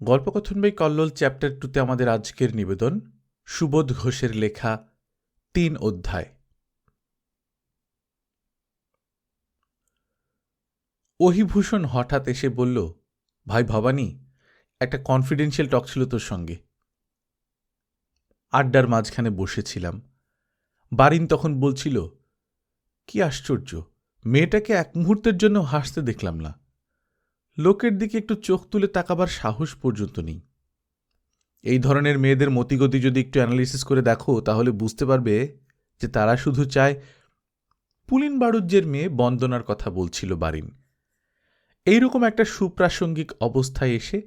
গল্পকথন by Kallol chapter 2তে আমাদের আজকের নিবেদন সুবোধ ঘোষের লেখা 3 অধ্যায়। অহিভূষণ হঠাৎ এসে বলল, ভাই ভবানী, একটা কনফিডেন্সিয়াল টক ছিল তোর সঙ্গে। আড্ডার মাঝখানে বসেছিলাম। বারিন তখন বলছিল, কি আশ্চর্য, মেয়েটাকে এক মুহূর্তের জন্য হাসতে দেখলাম না। লোকের দিকে একটু চোখ তুলে তাকাবার সাহস পর্যন্ত নেই। এই ধরনের মেয়েদের মতিগতি যদি একটু অ্যানালিসিস করে দেখো তাহলে বুঝতে পারবে যে তারা শুধু চায়। পুলিন বাড়ুজ্যের মেয়ে বন্দনার কথা বলছিল বারিন। এইরকম একটা সুপ্রাসঙ্গিক অবস্থায় এসে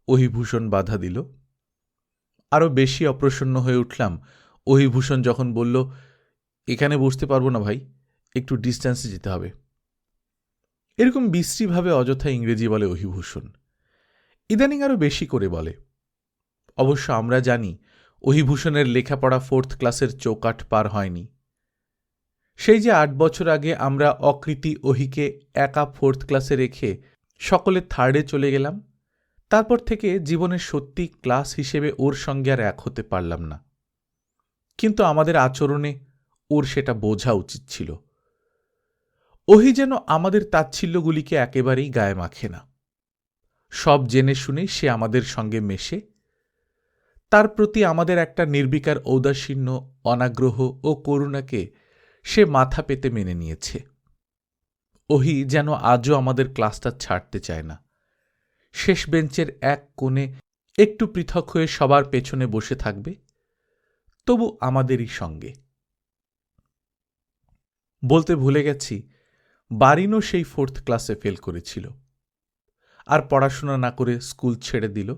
অহিভূষণ বাধা দিল। আরও বেশি অপ্রসন্ন হয়ে উঠলাম অহিভূষণ যখন বলল, এখানে বসতে পারবো না ভাই, একটু ডিস্ট্যান্সে যেতে হবে। এরকম বিশ্রীভাবে অযথা ইংরেজি বলে অহিভূষণ। ইদানিং আরও বেশি করে বলে। অবশ্য আমরা জানি অহিভূষণের লেখাপড়া 4th ক্লাসের চৌকাঠ পার হয়নি। সেই যে 8 বছর আগে আমরা অকৃতি অহিকে একা 4th ক্লাসে রেখে সকলে 3rd চলে গেলাম, তারপর থেকে জীবনের সত্যি ক্লাস হিসেবে ওর সঙ্গে আর এক হতে পারলাম না। কিন্তু আমাদের আচরণে ওর সেটা বোঝা উচিত ছিল। ওহি যেন আমাদের তাচ্ছিল্যগুলিকে একেবারেই গায়ে মাখে না। সব জেনে শুনে সে আমাদের সঙ্গে মেশে। তার প্রতি আমাদের একটা নির্বিকার ঔদাসীন্য, অনাগ্রহ ও করুণাকে সে মাথা পেতে মেনে নিয়েছে। ওহি যেন আজও আমাদের ক্লাসটা ছাড়তে চায় না। শেষ বেঞ্চের এক কোণে একটু পৃথক হয়ে সবার পেছনে বসে থাকবে, তবু আমাদেরই সঙ্গে। বলতে ভুলে গেছি, বারিনও সেই 4th ক্লাসে ফেল করেছিল, আর পড়াশোনা না করে স্কুল ছেড়ে দিল।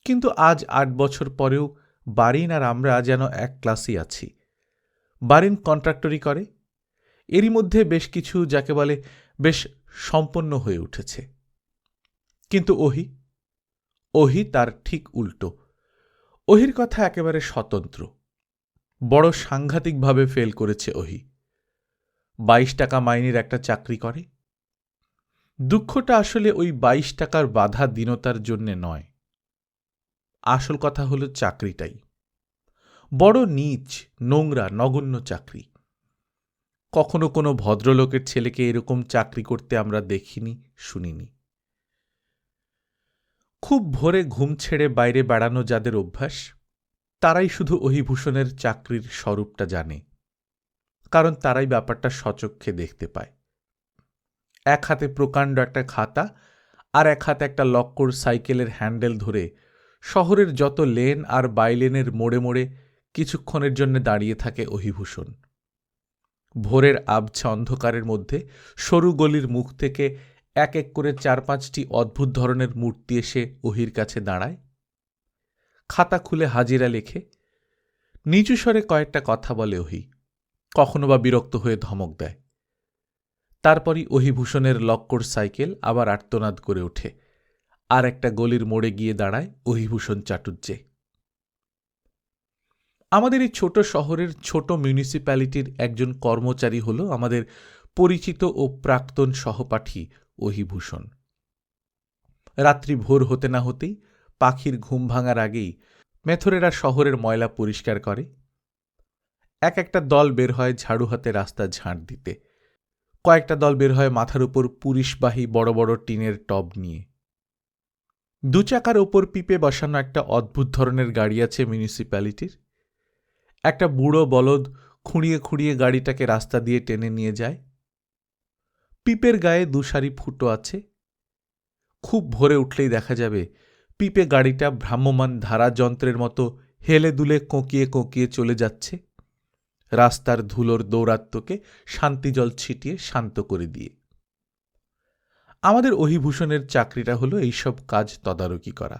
কিন্তু আজ 8 বছর পরেও বারিন আর আমরা যেন এক ক্লাসই আছি। বারিন কন্ট্রাক্টরি করে, এরই মধ্যে বেশ কিছু যাকে বলে বেশ সম্পন্ন হয়ে উঠেছে। কিন্তু ওহি তার ঠিক উল্টো। ওহির কথা একেবারে স্বতন্ত্র। বড় সাংঘাতিকভাবে ফেল করেছে ওহি। 22 টাকা মাইনের একটা চাকরি করে। দুঃখটা আসলে ওই 22 টাকার বাধা দীনতার জন্যে নয়। আসল কথা হলো চাকরিটাই বড় নীচ, নোংরা, নগণ্য চাকরি। কখনো কোনো ভদ্রলোকের ছেলেকে এরকম চাকরি করতে আমরা দেখিনি, শুনিনি। খুব ভোরে ঘুম ছেড়ে বাইরে বেড়ানো যাদের অভ্যাস, তারাই শুধু অহিভূষণের চাকরির স্বরূপটা জানে, কারণ তারাই ব্যাপারটা স্বচক্ষে দেখতে পায়। এক হাতে প্রকাণ্ড একটা খাতা আর এক হাতে একটা লক্কর সাইকেলের হ্যান্ডেল ধরে শহরের যত লেন আর বাইলেনের মোড়ে মোড়ে কিছুক্ষণের জন্য দাঁড়িয়ে থাকে অহিভূষণ। ভোরের আবছা অন্ধকারের মধ্যে সরু গলির মুখ থেকে এক এক করে 4-5টি অদ্ভুত ধরনের মূর্তি এসে ওহির কাছে দাঁড়ায়। খাতা খুলে হাজিরা লেখে, নিচু স্বরে কয়েকটা কথা বলে ওহি, কখনো বা বিরক্ত হয়ে ধমক দেয়। তারপরই অহিভূষণের লক্কর সাইকেল আবার আর্তনাদ করে ওঠে, আর একটা গলির মোড়ে গিয়ে দাঁড়ায় অহিভূষণ চাটুজ্জে। আমাদের এই ছোট শহরের ছোট মিউনিসিপ্যালিটির একজন কর্মচারী হল আমাদের পরিচিত ও প্রাক্তন সহপাঠী অহিভূষণ। রাত্রি ভোর হতে না হতেই, পাখির ঘুম ভাঙার আগেই মেথরেরা শহরের ময়লা পরিষ্কার করে। এক একটা দল বের হয় ঝাড়ু হাতে রাস্তা ঝাঁট দিতে। কয়েকটা দল বের হয় মাথার উপর পুলিশবাহী বড় বড় টিনের টব নিয়ে। 2 চাকার ওপর পিপে বসানো একটা অদ্ভুত ধরনের গাড়ি আছে মিউনিসিপ্যালিটির। একটা বুড়ো বলদ খুঁড়িয়ে খুঁড়িয়ে গাড়িটাকে রাস্তা দিয়ে টেনে নিয়ে যায়। পিপের গায়ে 2 সারি ফুটো আছে। খুব ভোরে উঠলেই দেখা যাবে পিপে গাড়িটা ভ্রাম্যমান ধারা যন্ত্রের মতো হেলে দুলে কোঁকিয়ে কোঁকিয়ে চলে যাচ্ছে, রাস্তার ধুলোর দৌরাত্ম্যকে শান্তিজল ছিটিয়ে শান্ত করে দিয়ে। আমাদের অহিভূষণের চাকরিটা হলো এইসব কাজ তদারকি করা।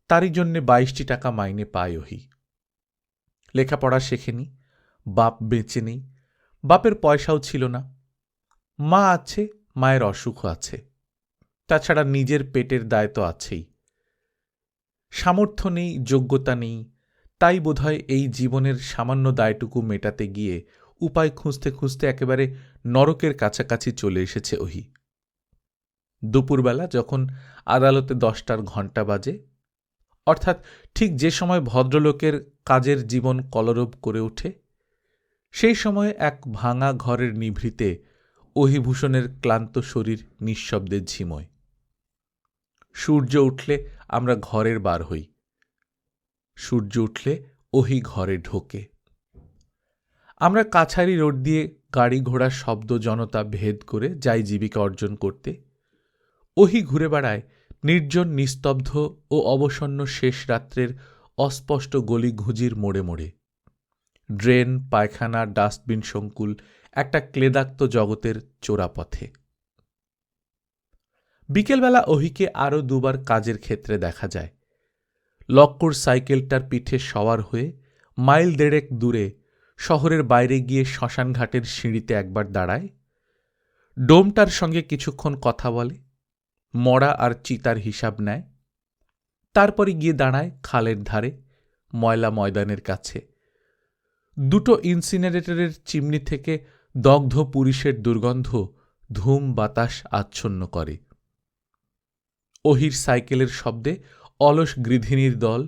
তারই জন্যে 22টি টাকা মাইনে পায় ওহি। লেখাপড়া শেখেনি, বাপ বেঁচে নেই, বাপের পয়সাও ছিল না। মা আছে, মায়ের অসুখও আছে। তাছাড়া নিজের পেটের দায় তো আছেই। সামর্থ্য নেই, যোগ্যতা নেই, তাই বোধহয় এই জীবনের সামান্য দায়টুকু মেটাতে গিয়ে উপায় খুঁজতে খুঁজতে একেবারে নরকের কাছাকাছি চলে এসেছে ওহি। দুপুরবেলা যখন আদালতে 10টার ঘণ্টা বাজে, অর্থাৎ ঠিক যে সময় ভদ্রলোকের কাজের জীবন কলরব করে ওঠে, সেই সময়ে এক ভাঙা ঘরের নিভৃতে অহিভূষণের ক্লান্ত শরীর নিঃশব্দে ঝিমোয়। সূর্য উঠলে আমরা ঘরের বার হই, সূর্য উঠলে ওহি ঘরে ঢোকে। আমরা কাছারি রোড দিয়ে গাড়ি ঘোড়ার শব্দ জনতা ভেদ করে যাই জীবিকা অর্জন করতে। ওহি ঘুরে বেড়ায় নির্জন নিস্তব্ধ ও অবসন্ন শেষ রাত্রের অস্পষ্ট গলিঘুজির মোড়ে মোড়ে। ড্রেন, পায়খানা, ডাস্টবিন সংকুল একটা ক্লেদাক্ত জগতের চোরাপথে। বিকেলবেলা ওহিকে আরও দুবার কাজের ক্ষেত্রে দেখা যায়। লক্কর সাইকেলটার পিঠে সওয়ার হয়ে মাইল দেড়েক দূরে শহরের বাইরে গিয়ে শ্মশানঘাটের সিঁড়িতে একবার দাঁড়ায়, ডোমটার সঙ্গে কিছুক্ষণ কথা বলে, মরা আর চিতার হিসাব নেয়, তারপরে গিয়ে দাঁড়ায় খালের ধারে ময়লা ময়দানের কাছে। দুটো ইনসিনারেটরের চিমনি থেকে দগ্ধ পুরুষের দুর্গন্ধ ধূম বাতাস আচ্ছন্ন করে। ওহির সাইকেলের শব্দে অলস গৃধিণীর দল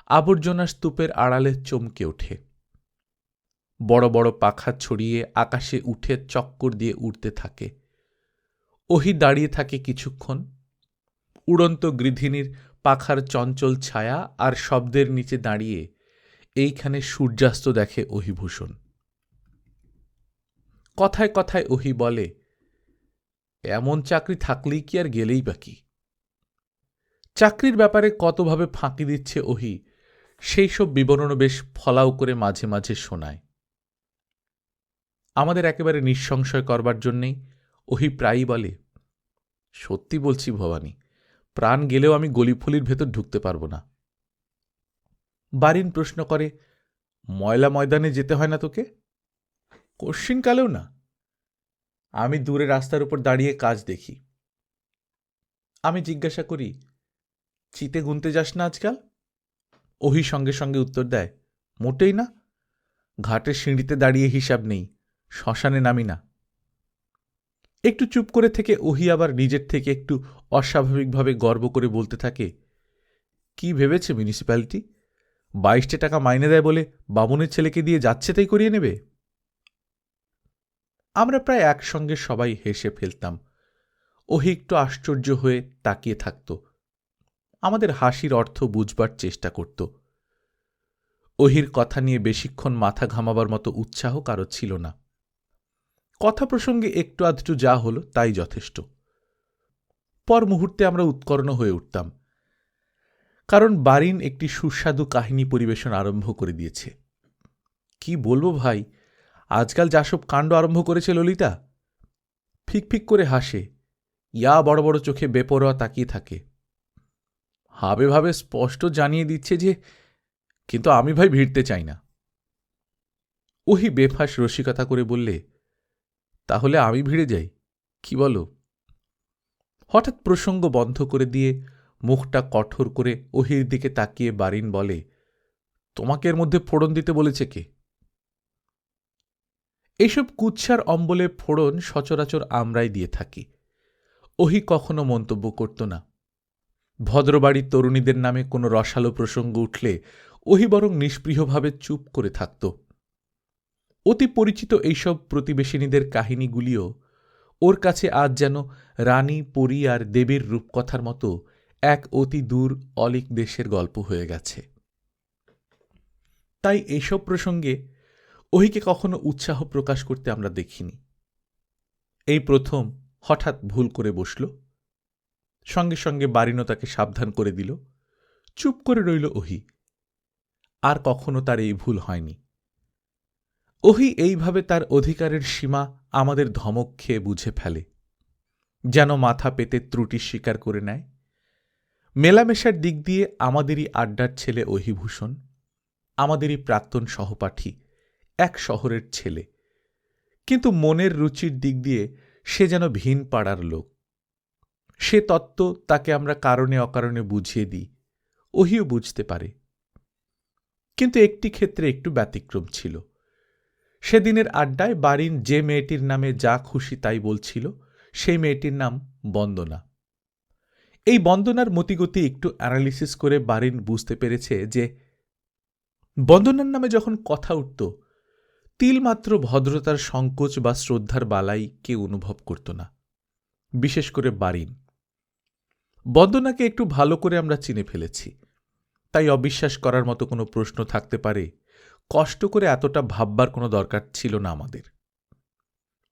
আবর্জনা স্তূপের আড়ালে চমকে ওঠে। বড় বড় পাখা ছড়িয়ে আকাশে উঠে চক্কর দিয়ে উড়তে থাকে। ওহি দাঁড়িয়ে থাকে কিছুক্ষণ। উড়ন্ত গৃধিণীর পাখার চঞ্চল ছায়া আর শব্দের নিচে দাঁড়িয়ে এইখানে সূর্যাস্ত দেখে অহিভূষণ। কথায় কথায় ওহি বলে, এমন চাকরি থাকলেই কি আর গেলেই বাকি। চাকরির ব্যাপারে কতভাবে ফাঁকি দিচ্ছে ওহি, সেই সব বিবরণও বেশ ফলাও করে মাঝে মাঝে শোনায়। আমাদের একেবারে নিঃসংশয় করবার জন্যেই ওহি প্রায়ই বলে, সত্যি বলছি ভবানী, প্রাণ গেলেও আমি গলিফলির ভেতর ঢুকতে পারব না। বারিন প্রশ্ন করে, ময়লা ময়দানে যেতে হয় না তোকে? কোশ্চিনকালেও না। আমি দূরে রাস্তার উপর দাঁড়িয়ে কাজ দেখি। আমি জিজ্ঞাসা করি, চিতে গুনতে যাস না আজকাল? ওহি সঙ্গে সঙ্গে উত্তর দেয়, মোটেই না। ঘাটের সিঁড়িতে দাঁড়িয়ে হিসাব নেই, শ্মশানে নামি না। একটু চুপ করে থেকে ওহি আবার নিজের থেকে একটু অস্বাভাবিকভাবে গর্ব করে বলতে থাকে, কি ভেবেছে মিউনিসিপ্যালিটি 22 টাকা মাইনে দেয় বলে বামুনের ছেলেকে দিয়ে যাচ্ছে তাই করিয়ে নেবে? আমরা প্রায় একসঙ্গে সবাই হেসে ফেলতাম। ওহি একটু আশ্চর্য হয়ে তাকিয়ে থাকত, আমাদের হাসির অর্থ বুঝবার চেষ্টা করত। ওহির কথা নিয়ে বেশিক্ষণ মাথা ঘামাবার মতো উৎসাহ কারো ছিল না। কথা প্রসঙ্গে একটু আধটু যা হলো তাই যথেষ্ট। পর মুহূর্তে আমরা উৎকর্ণ হয়ে উঠতাম, কারণ বারিন একটি সুস্বাদু কাহিনী পরিবেশন আরম্ভ করে দিয়েছে। কি বলবো ভাই, আজকাল যা সব কাণ্ড আরম্ভ করেছে ললিতা। ফিক ফিক করে হাসে, ইয়া বড় বড় চোখে বেপরোয়া তাকিয়ে থাকে। হাবে ভাবে স্পষ্ট জানিয়ে দিচ্ছে যে, কিন্তু আমি ভাই ভিড়তে চাই না। ওহি বেফাঁস রসিকতা করে বললে, তাহলে আমি ভিড়ে যাই, কি বলো? হঠাৎ প্রসঙ্গ বন্ধ করে দিয়ে মুখটা কঠোর করে ওহির দিকে তাকিয়ে বারিন বলে, তোমাকে এর মধ্যে ফোড়ন দিতে বলেছে কে? এইসব কুৎসার অম্বলে ফোড়ন সচরাচর আমরাই দিয়ে থাকি। ওহি কখনো মন্তব্য করত না। ভদ্রবাড়ির তরুণীদের নামে কোনো রসালো প্রসঙ্গ উঠলে ওহি বরং নিষ্পৃহভাবে চুপ করে থাকত। অতি পরিচিত এইসব প্রতিবেশিনীদের কাহিনীগুলিও ওর কাছে আজ যেন রানী, পরী আর দেবীর রূপকথার মতো এক অতি দূর অলিক দেশের গল্প হয়ে গেছে। তাই এইসব প্রসঙ্গে ওহিকে কখনো উৎসাহ প্রকাশ করতে আমরা দেখিনি। এই প্রথম হঠাৎ ভুল করে বসল। সঙ্গে সঙ্গে বারিনও তাকে সাবধান করে দিল। চুপ করে রইল ওহি। আর কখনো তার এই ভুল হয়নি। ওহি এইভাবে তার অধিকারের সীমা আমাদের ধমক খেয়ে বুঝে ফেলে, যেন মাথা পেতে ত্রুটি স্বীকার করে নেয়। মেলামেশার দিক দিয়ে আমাদেরই আড্ডার ছেলে অহিভূষণ, আমাদেরই প্রাক্তন সহপাঠী, এক শহরের ছেলে, কিন্তু মনের রুচির দিক দিয়ে সে যেন ভিন পাড়ার লোক। সে তত্ত্ব তাকে আমরা কারণে অকারণে বুঝিয়ে দিই, ওহিও বুঝতে পারে। কিন্তু একটি ক্ষেত্রে একটু ব্যতিক্রম ছিল। সেদিনের আড্ডায় বারিন যে মেয়েটির নামে যা খুশি তাই বলছিল, সেই মেয়েটির নাম বন্দনা। এই বন্দনার মতিগতি একটু অ্যানালিসিস করে বারিন বুঝতে পেরেছে যে বন্দনার নামে যখন কথা উঠত তিলমাত্র ভদ্রতার সংকোচ বা শ্রদ্ধার বালাই কেউ অনুভব করত না, বিশেষ করে বারিন। বন্দনাকে একটু ভালো করে আমরা চিনে ফেলেছি, তাই অবিশ্বাস করার মতো কোনো প্রশ্ন থাকতে পারে কষ্ট করে এতটা ভাববার কোনো দরকার ছিল না আমাদের।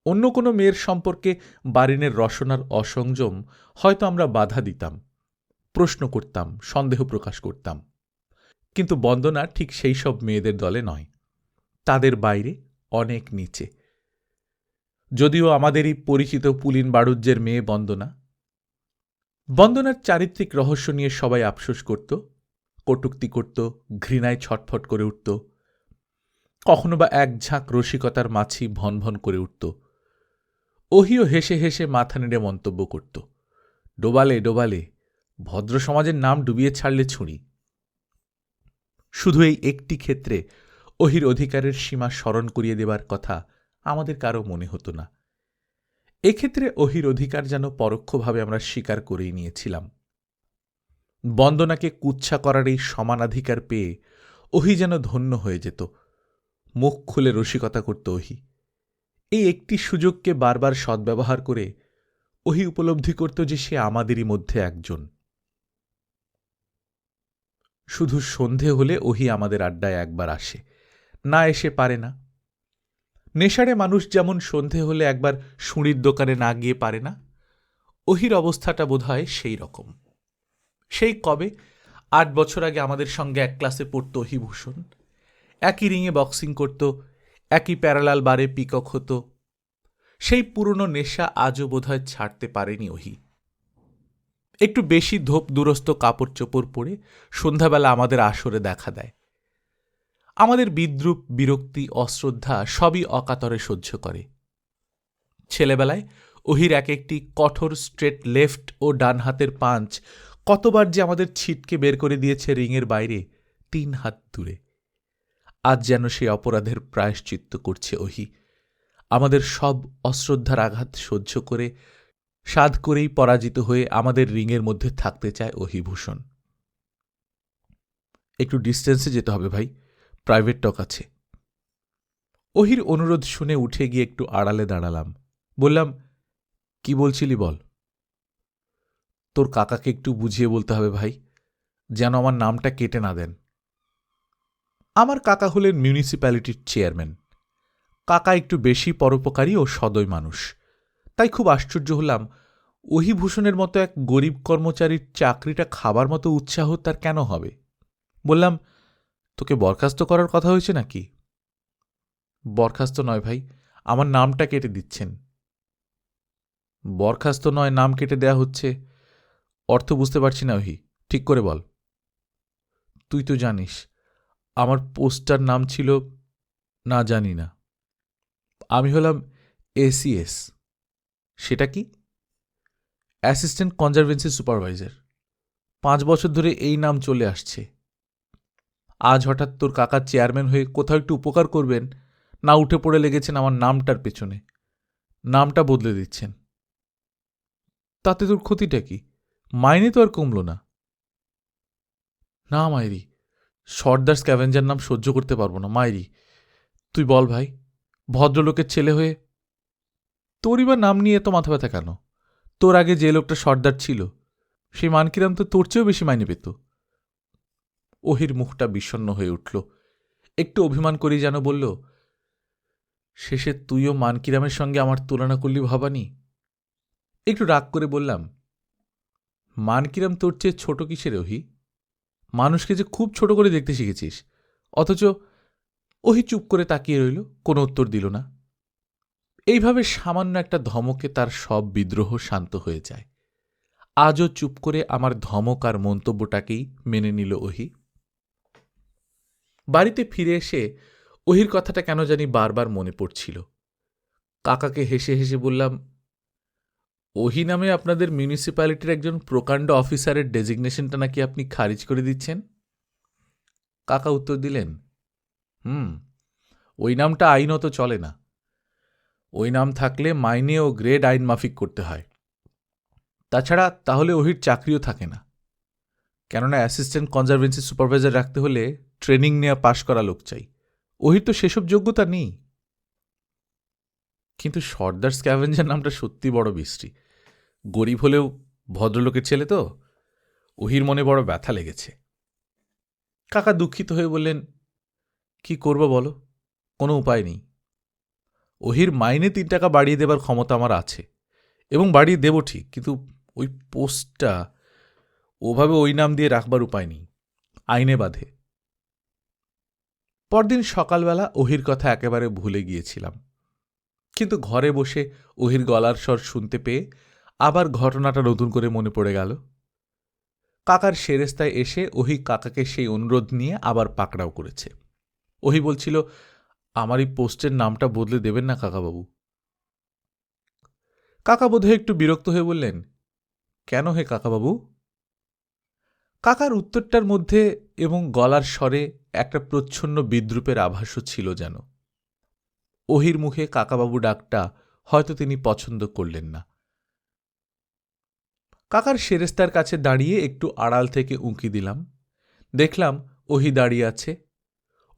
অন্য কোনো মেয়ের সম্পর্কে বারিনের রসনার অসংযম হয়তো আমরা বাধা দিতাম, প্রশ্ন করতাম, সন্দেহ প্রকাশ করতাম, কিন্তু বন্দনা ঠিক সেই সব মেয়েদের দলে নয়, তাদের বাইরে অনেক নিচে। যদিও আমাদেরই পরিচিত পুলিন বাড়ুজ্যের মেয়ে বন্দনা। বন্দনার চারিত্রিক রহস্য নিয়ে সবাই আফসোস করত, কটূক্তি করত, ঘৃণায় ছটফট করে উঠত, কখনো বা এক ঝাঁক রসিকতার মাছি ভনভন করে উঠত। ওহিও হেসে হেসে মাথা নেড়ে মন্তব্য করত, ডোবালে ডোবালে, ভদ্র সমাজের নাম ডুবিয়ে ছাড়লে ছুঁড়ি। শুধু এই একটি ক্ষেত্রে ওহির অধিকারের সীমা স্মরণ করিয়ে দেবার কথা আমাদের কারও মনে হতো না। এক্ষেত্রে ওহির অধিকার যেন পরোক্ষভাবে আমরা স্বীকার করেই নিয়েছিলাম। বন্দনাকে কুৎসা করার এই সমানাধিকার পেয়ে ওহি যেন ধন্য হয়ে যেত, মুখ খুলে রসিকতা করত ওহি। এই একটি সুযোগকে বারবার সদ্ব্যবহার করে ওহি উপলব্ধি করত যে সে আমাদেরই মধ্যে একজন। শুধু সন্ধে হলে ওহি আমাদের আড্ডায় একবার আসে, না এসে পারে না। নেশারে মানুষ যেমন সন্ধে হলে একবার শুঁড়ির দোকানে না গিয়ে পারে না, ওহির অবস্থাটা বোধহয় সেই রকম। সেই কবে 8 বছর আগে আমাদের সঙ্গে এক ক্লাসে পড়ত ওহিভূষণ, একই রিংয়ে বক্সিং করত, একই প্যারালাল বারে পিকক হতো। সেই পুরনো নেশা আজও বোধহয় ছাড়তে পারেনি ওহি। একটু বেশি ধোপ দুরস্ত কাপড় চোপড় পরে সন্ধ্যাবেলা আমাদের আসরে দেখা দেয়। আমাদের বিদ্রূপ, বিরক্তি, অশ্রদ্ধা সবই অকাতরে সহ্য করে। ছেলেবেলায় ওহির এক একটি কঠোর স্ট্রেট লেফট ও ডান হাতের পাঞ্চ কতবার যে আমাদের ছিটকে বের করে দিয়েছে রিংয়ের বাইরে 3 হাত দূরে। আজ যেন সেই অপরাধের প্রায়শ্চিত্ত করছে ওহি। আমাদের সব অশ্রদ্ধার আঘাত সহ্য করে সাধ করেই পরাজিত হয়ে আমাদের রিংয়ের মধ্যে থাকতে চায় ওহিভূষণ। একটু ডিস্টেন্সে যেতে হবে ভাই, প্রাইভেট টক আছে। ওহির অনুরোধ শুনে উঠে গিয়ে একটু আড়ালে দাঁড়ালাম। বললাম, কি বলছিলি বল। তোর কাকাকে একটু বুঝিয়ে বলতে হবে ভাই, যেন আমার নামটা কেটে না দেন। আমার কাকা হলেন মিউনিসিপ্যালিটির চেয়ারম্যান। কাকা একটু বেশি পরোপকারী ও সদয় মানুষ, তাই খুব আশ্চর্য হলাম ওহিভূষণের মতো এক গরিব কর্মচারীর চাকরিটা খাবার মতো উৎসাহ তার কেন হবে। বললাম, তোকে বরখাস্ত করার কথা হয়েছে নাকি? বরখাস্ত নয় ভাই, আমার নামটা কেটে দিচ্ছেন। বরখাস্ত নয়, নাম কেটে দেয়া হচ্ছে। অর্থ বুঝতে পারছি না ওহি, ঠিক করে বল। তুই তো জানিস আমার পোস্টটার নাম ছিল। না, জানি না। আমি হলাম এসিএস। সেটা কি? Assistant conservancy supervisor. 5 বছর ধরে এই নাম চলে আসছে। আজ হঠাৎ তোর কাকা চেয়ারম্যান হয়ে কোথাও একটু উপকার করবেন না, উঠে পড়ে লেগেছেন আমার নামটার পেছনে, নামটা বদলে দিচ্ছেন। তাতে তোর ক্ষতিটা কি? মাইনে তো আর কমল না। না মাইরি, সর্দার স্ক্যাভেঞ্জার নাম সহ্য করতে পারবো না মাইরি। তুই বল ভাই, ভদ্রলোকের ছেলে হয়ে তোরই বা নাম নিয়ে এত মাথা ব্যথা কেন? তোর আগে যে লোকটা সর্দার ছিল সেই মানকিরাম তো তোর চেয়েও বেশি মাইনে পেত। ওহির মুখটা বিষণ্ণ হয়ে উঠল। একটু অভিমান করেই যেন বলল, শেষে তুইও মানকিরামের সঙ্গে আমার তুলনা করলি ভবানী। একটু রাগ করে বললাম, মানকিরাম তোর চেয়ে ছোট কিসের ওহি? মানুষকে যে খুব ছোট করে দেখতে শিখেছিস। অথচ ওহি চুপ করে তাকিয়ে রইল, কোনো উত্তর দিল না। এইভাবে সামান্য একটা ধমকে তার সব বিদ্রোহ শান্ত হয়ে যায়। আজও চুপ করে আমার ধমক আর মন্তব্যটাকেই মেনে নিল ওহি। বাড়িতে ফিরে এসে ওহির কথাটা কেন জানি বারবার মনে পড়ছিল। কাকাকে হেসে হেসে বললাম, ওহি নামে আপনাদের মিউনিসিপ্যালিটির একজন প্রকাণ্ড অফিসারের ডেজিগনেশনটা নাকি আপনি খারিজ করে দিচ্ছেন। কাকা উত্তর দিলেন, ওই নামটা আইনত চলে না। ওই নাম থাকলে মাইনে ও গ্রেড আইন মাফিক করতে হয়। তাছাড়া তাহলে ওহির চাকরিও থাকে না, কেননা অ্যাসিস্ট্যান্ট কনজারভেন্সি সুপারভাইজার রাখতে হলে ট্রেনিং নেওয়া পাশ করা লোক চাই। ওহির তো সেসব যোগ্যতা নেই। কিন্তু সর্দার স্ক্যাভেঞ্জার নামটা সত্যি বড় বিশ্রী। গরিব হলেও ভদ্রলোকের ছেলে তো, ওহির মনে বড় ব্যথা লেগেছে। কাকা দুঃখিত হয়ে বললেন, কি করব বলো, কোনো উপায় নেই। ওহির মাইনে 3 টাকা বাড়িয়ে দেবার ক্ষমতা আমার আছে, এবং বাড়িয়ে দেব ঠিক, কিন্তু ওই পোস্টটা ওভাবে ওই নাম দিয়ে রাখবার উপায় নেই, আইনে বাধে। পরদিন সকালবেলা ওহির কথা একেবারে ভুলে গিয়েছিলাম, কিন্তু ঘরে বসে ওহির গলার স্বর শুনতে পেয়ে আবার ঘটনাটা নতুন করে মনে পড়ে গেল। কাকার সেরেস্তায় এসে ওহি কাকাকে সেই অনুরোধ নিয়ে আবার পাকড়াও করেছে। ওহি বলছিল, আমার এই পোস্টের নামটা বদলে দেবেন না কাকাবাবু? কাকা বোধহয় একটু বিরক্ত হয়ে বললেন, কেন হে কাকাবাবু? কাকার উত্তরটার মধ্যে এবং গলার স্বরে একটা প্রচ্ছন্ন বিদ্রূপের আভাসও ছিল যেন। ওহির মুখে কাকাবাবু ডাকটা হয়তো তিনি পছন্দ করলেন না। কাকার সেরেস্তার কাছে দাঁড়িয়ে একটু আড়াল থেকে উঁকি দিলাম। দেখলাম ওহি দাঁড়িয়ে আছে।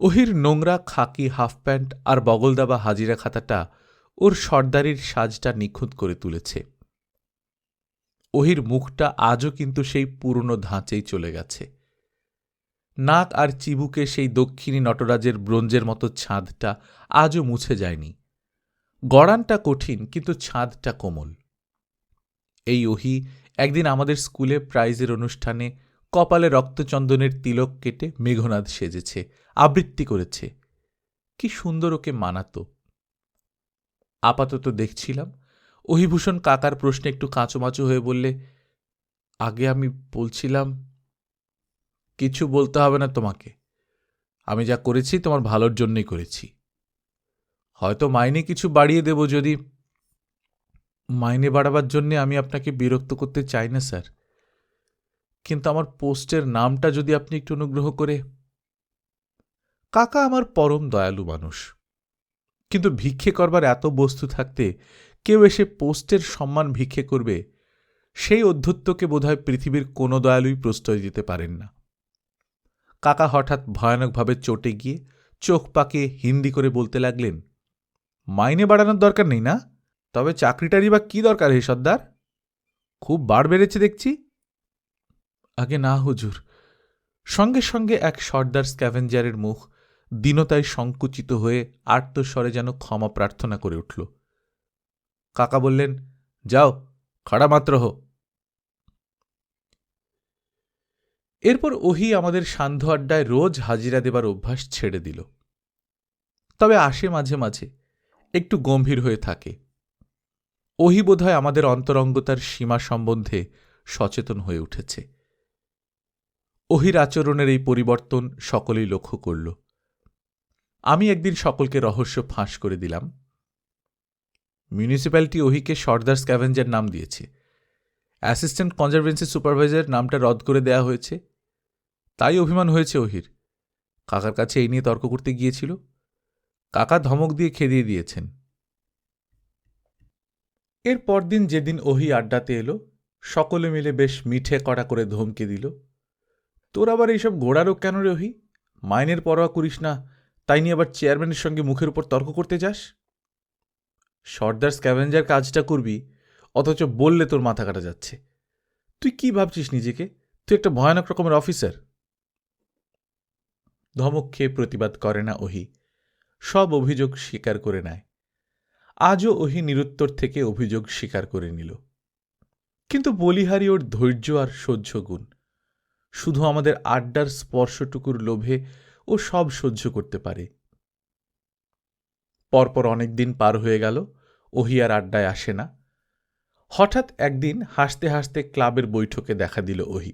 ওহির নোংরা খাকি হাফ প্যান্ট আর বগলদাবা হাজিরা খাতাটা ওর সর্দারির সাজটা নিখুঁত করে তুলেছে। ওহির মুখটা আজও কিন্তু সেই পুরনো ধাঁচেই চলে গেছে। নাক আর চিবুকে সেই দক্ষিণী নটরাজের ব্রোঞ্জের মতো ছাঁদটা আজও মুছে যায়নি। গড়ানটা কঠিন, কিন্তু ছাঁদটা কোমল। এই ওহি একদিন আমাদের স্কুলে প্রাইজের অনুষ্ঠানে কপালে রক্তচন্দনের তিলক কেটে মেঘনাদ সেজেছে, আবৃত্তি করেছে। কি সুন্দর ওকে মানাত। আপাতত দেখছিলাম। ওহিভূষণ কাকার প্রশ্নে একটু কাঁচোমাচো হয়ে বললে, আগে আমি বলছিলাম। কিছু বলতে হবে না তোমাকে, আমি যা করেছি তোমার ভালোর জন্যই করেছি। হয়তো মাইনে কিছু বাড়িয়ে দেব যদি। মাইনে বাড়াবার জন্যে আমি আপনাকে বিরক্ত করতে চাই না স্যার, কিন্তু আমার পোস্টের নামটা যদি আপনি একটু অনুগ্রহ করে। কাকা আমার পরম দয়ালু মানুষ, কিন্তু ভিক্ষে করবার এত বস্তু থাকতে কেউ এসে পোস্টের সম্মান ভিক্ষে করবে, সেই অধ্যত্বকে বোধহয় পৃথিবীর কোনো দয়ালুই প্রশ্রয় দিতে পারেন না। কাকা হঠাৎ ভয়ানকভাবে চটে গিয়ে চোখ পাকে হিন্দি করে বলতে লাগলেন, মাইনে বাড়ানোর দরকার নেই না? তবে চাকরিটারই বা কি দরকার হে সর্দার? খুব বাড় বেড়েছে দেখছি। আগে না হুজুর। সঙ্গে সঙ্গে এক সর্দার স্ক্যাভেঞ্জারের মুখ দীনতায় সংকুচিত হয়ে আর্তস্বরে যেন ক্ষমা প্রার্থনা করে উঠল। কাকা বললেন, যাও, খাড়া মাত্র হো। এরপর ওহি আমাদের সান্ধ্য আড্ডায় রোজ হাজিরা দেবার অভ্যাস ছেড়ে দিল। তবে আসে মাঝে মাঝে, একটু গম্ভীর হয়ে থাকে। ওহি বোধহয় আমাদের অন্তরঙ্গতার সীমা সম্বন্ধে সচেতন হয়ে উঠেছে। ওহির আচরণের এই পরিবর্তন সকলেই লক্ষ্য করল। আমি একদিন সকলকে রহস্য ফাঁস করে দিলাম। মিউনিসিপ্যালিটি ওহিকে সর্দার স্ক্যাভেঞ্জার নাম দিয়েছে, অ্যাসিস্ট্যান্ট কনজারভেন্সি সুপারভাইজার নামটা রদ করে দেয়া হয়েছে। তাই অভিমান হয়েছে ওহির। কাকার কাছে এই নিয়ে তর্ক করতে গিয়েছিল। কাকা ধমক দিয়ে খেদিয়ে দিয়েছেন। এর পরদিন যেদিন ওহি আড্ডাতে এলো, সকলে মিলে বেশ মিঠে কড়া করে ধমকে দিল, তোর আবার এইসব ঘোড়ারও কেন রে ওহি? মাইনের পরোয়া করিস না, তাই নিয়ে আবার চেয়ারম্যানের সঙ্গে মুখের উপর তর্ক করতে যাস? সর্দার স্ক্যাভেঞ্জার কাজটা করবি, অথচ বললে তোর মাথা কাটা যাচ্ছে। তুই কি ভাবছিস নিজেকে? তুই একটা ভয়ানক রকমের অফিসার। ধমক খেয়ে প্রতিবাদ করে না ওহি, সব অভিযোগ স্বীকার করে নেয়। আজও ওহি নিরুত্তর থেকে অভিযোগ স্বীকার করে নিল। কিন্তু বলিহারি ওর ধৈর্য আর সহ্য গুণ। শুধু আমাদের আড্ডার স্পর্শটুকুর লোভে ও সব সহ্য করতে পারে। পরপর অনেক দিন পার হয়ে গেল, ওহি আর আড্ডায় আসে না। হঠাৎ একদিন হাসতে হাসতে ক্লাবের বৈঠকে দেখা দিল ওহি।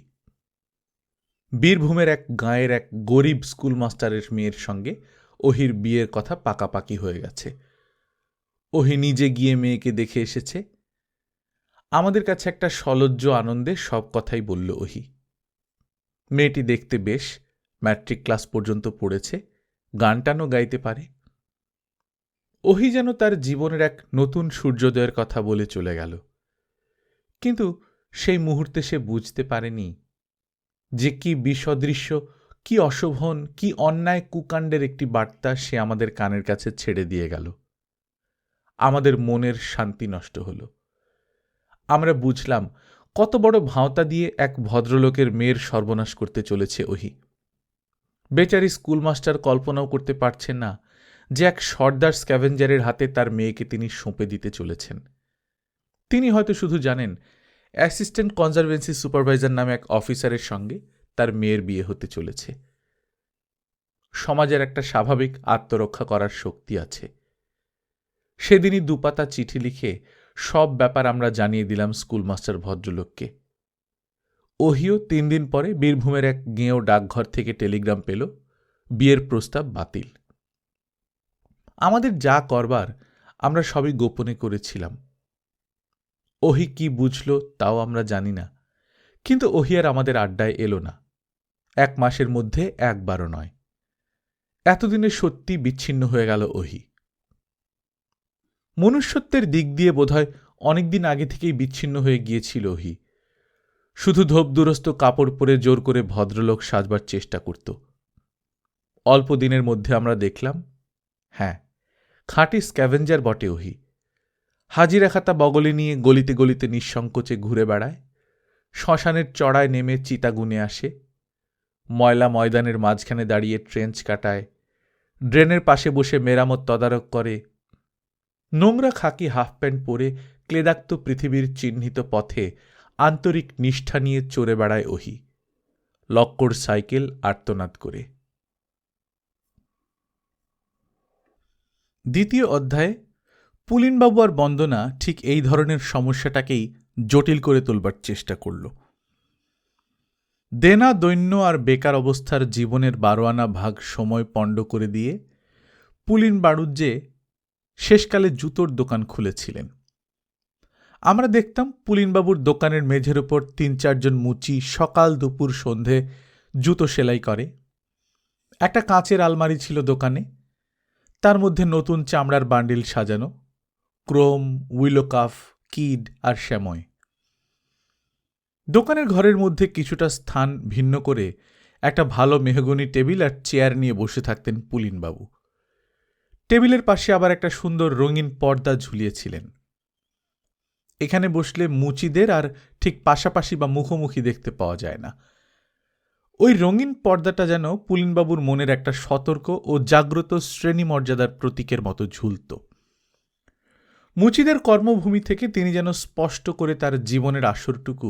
বীরভূমের এক গাঁয়ের এক গরিব স্কুল মাস্টারের মেয়ের সঙ্গে ওহির বিয়ের কথা পাকাপাকি হয়ে গেছে। ওহি নিজে গিয়ে মেয়েকে দেখে এসেছে। আমাদের কাছে একটা সলজ্জ আনন্দে সব কথাই বলল ওহি। মেয়েটি দেখতে বেশ, ম্যাট্রিক ক্লাস পর্যন্ত পড়েছে, গান টানও গাইতে পারে। ওহি যেন তার জীবনের এক নতুন সূর্যোদয়ের কথা বলে চলে গেল। কিন্তু সেই মুহূর্তে সে বুঝতে পারেনি যে কি বিসদৃশ্য, কি অশোভন, কি অন্যায় কুকাণ্ডের একটি বার্তা সে আমাদের কানের কাছে ছেড়ে দিয়ে গেল। আমাদের মনের শান্তি নষ্ট হল। আমরা বুঝলাম কত বড় ভাঁওতা দিয়ে এক ভদ্রলোকের মেয়ের সর্বনাশ করতে চলেছে ওহি। বেচারি স্কুলমাস্টার কল্পনাও করতে পারছেন না যে এক সর্দার স্ক্যাভেঞ্জারের হাতে তার মেয়েকে তিনি সঁপে দিতে চলেছেন। তিনি হয়তো শুধু জানেন অ্যাসিস্ট্যান্ট কনজারভেন্সি সুপারভাইজার নামে এক অফিসারের সঙ্গে তার মেয়ের বিয়ে হতে চলেছে। সমাজের একটা স্বাভাবিক আত্মরক্ষা করার শক্তি আছে। সেদিনই দুপাতা চিঠি লিখে সব ব্যাপার আমরা জানিয়ে দিলাম স্কুলমাস্টার ভদ্রলোককে। ওহিও 3 দিন পরে বীরভূমের এক গেঁয়ো ডাকঘর থেকে টেলিগ্রাম পেল, বিয়ের প্রস্তাব বাতিল। আমাদের যা করবার আমরা সবই গোপনে করেছিলাম। ওহি কি বুঝল তাও আমরা জানি না, কিন্তু ওহি আর আমাদের আড্ডায় এলো না। 1 মাসের মধ্যে একবারও নয়। এতদিনে সত্যি বিচ্ছিন্ন হয়ে গেল ওহি। মনুষ্যত্বের দিক দিয়ে বোধহয় অনেকদিন আগে থেকেই বিচ্ছিন্ন হয়ে গিয়েছিল ওহি। শুধু ধোপদুরস্ত কাপড় পরে জোর করে ভদ্রলোক সাজবার চেষ্টা করত। অল্প দিনের মধ্যে আমরা দেখলাম, হ্যাঁ, খাঁটি স্ক্যাভেঞ্জার বটে ওহি। হাজিরা খাতা বগলে নিয়ে গলিতে গলিতে নিঃসংকোচে ঘুরে বেড়ায়, শ্মশানের চড়ায় নেমে চিতা গুনে আসে, ময়লা ময়দানের মাঝখানে দাঁড়িয়ে ট্রেঞ্চ কাটায়, ড্রেনের পাশে বসে মেরামত তদারক করে, নোংরা খাকি হাফ প্যান্ট পরে ক্লেদাক্ত পৃথিবীর চিহ্নিত পথে আন্তরিক নিষ্ঠা নিয়ে চড়ে বেড়ায় ওহি, লক্কর সাইকেল আর্তনাদ করে। দ্বিতীয় অধ্যায়ে পুলিনবাবু আর বন্দনা ঠিক এই ধরনের সমস্যাটাকেই জটিল করে তোলবার চেষ্টা করল। দেনা দৈন্য আর বেকার অবস্থার জীবনের 12 আনা ভাগ সময় পণ্ড করে দিয়ে পুলিন বাড়ুজ্যে শেষকালে জুতোর দোকান খুলেছিলেন। আমরা দেখতাম পুলিনবাবুর দোকানের মেঝের ওপর 3-4 জন মুচি সকাল দুপুর সন্ধে জুতো সেলাই করে। একটা কাঁচের আলমারি ছিল দোকানে, তার মধ্যে নতুন চামড়ার বান্ডিল সাজানো, ক্রোম, উইলোকাফ, কিড আর শ্যাময়। দোকানের ঘরের মধ্যে কিছুটা স্থান ভিন্ন করে একটা ভালো মেহগনি টেবিল আর চেয়ার নিয়ে বসে থাকতেন পুলিনবাবু। টেবিলের পাশে আবার একটা সুন্দর রঙিন পর্দা ঝুলিয়েছিলেন। এখানে বসলে মুচিদের আর ঠিক পাশাপাশি বা মুখোমুখি দেখতে পাওয়া যায় না। ওই রঙিন পর্দাটা যেন পুলিনবাবুর মনের একটা সতর্ক ও জাগ্রত শ্রেণী মর্যাদার প্রতীকের মতো ঝুলত। মুচিদের কর্মভূমি থেকে তিনি যেন স্পষ্ট করে তার জীবনের আসরটুকু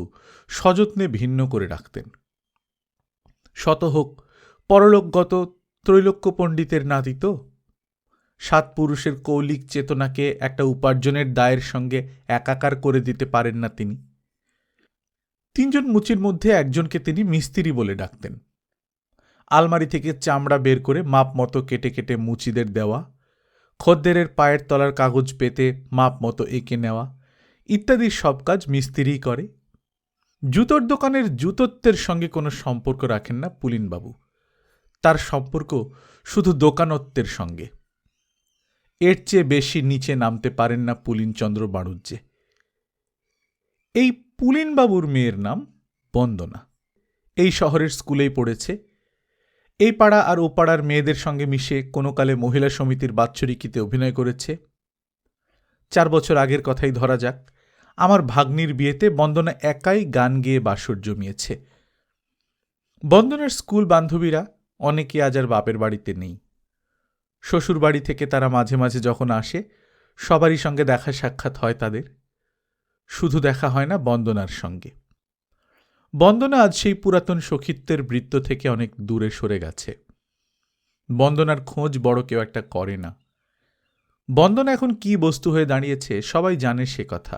সযত্নে ভিন্ন করে রাখতেন। শত হোক পরলোকগত ত্রৈলোক্য পণ্ডিতের নাতি তো, 7 পুরুষের কৌলিক চেতনাকে একটা উপার্জনের দায়ের সঙ্গে একাকার করে দিতে পারেন না তিনি। 3 জন মুচির মধ্যে একজনকে তিনি মিস্ত্রি বলে ডাকতেন। আলমারি থেকে চামড়া বের করে মাপ মতো কেটে কেটে মুচিদের দেওয়া, খদ্দেরের পায়ের তলার কাগজ পেতে মাপ মতো এঁকে নেওয়া ইত্যাদি সব কাজ মিস্ত্রিই করে। জুতোর দোকানের জুতোত্বের সঙ্গে কোনো সম্পর্ক রাখেন না পুলিনবাবু। তার সম্পর্ক শুধু দোকানত্বের সঙ্গে। এর চেয়ে বেশি নিচে নামতে পারেন না পুলিনচন্দ্র বাড়ুজ্যে। এই পুলিনবাবুর মেয়ের নাম বন্দনা। এই শহরের স্কুলেই পড়েছে। এই পাড়া আর ও পাড়ার মেয়েদের সঙ্গে মিশে কোনো কালে মহিলা সমিতির বাৎসরিকীতে অভিনয় করেছে। 4 বছর আগের কথাই ধরা যাক, আমার ভাগ্নির বিয়েতে বন্দনা একাই গান গেয়ে বাসর জমিয়েছে। বন্দনার স্কুল বান্ধবীরা অনেকে আজ আর বাপের বাড়িতে নেই। শ্বশুর বাড়ি থেকে তারা মাঝে মাঝে যখন আসে সবারই সঙ্গে দেখা সাক্ষাৎ হয় তাদের। শুধু দেখা হয় না বন্দনার সঙ্গে। বন্দনা আজ সেই পুরাতন সখিত্বের বৃত্ত থেকে অনেক দূরে সরে গেছে। বন্দনার খোঁজ বড় কেউ একটা করে না। বন্দনা এখন কি বস্তু হয়ে দাঁড়িয়েছে সবাই জানে সে কথা।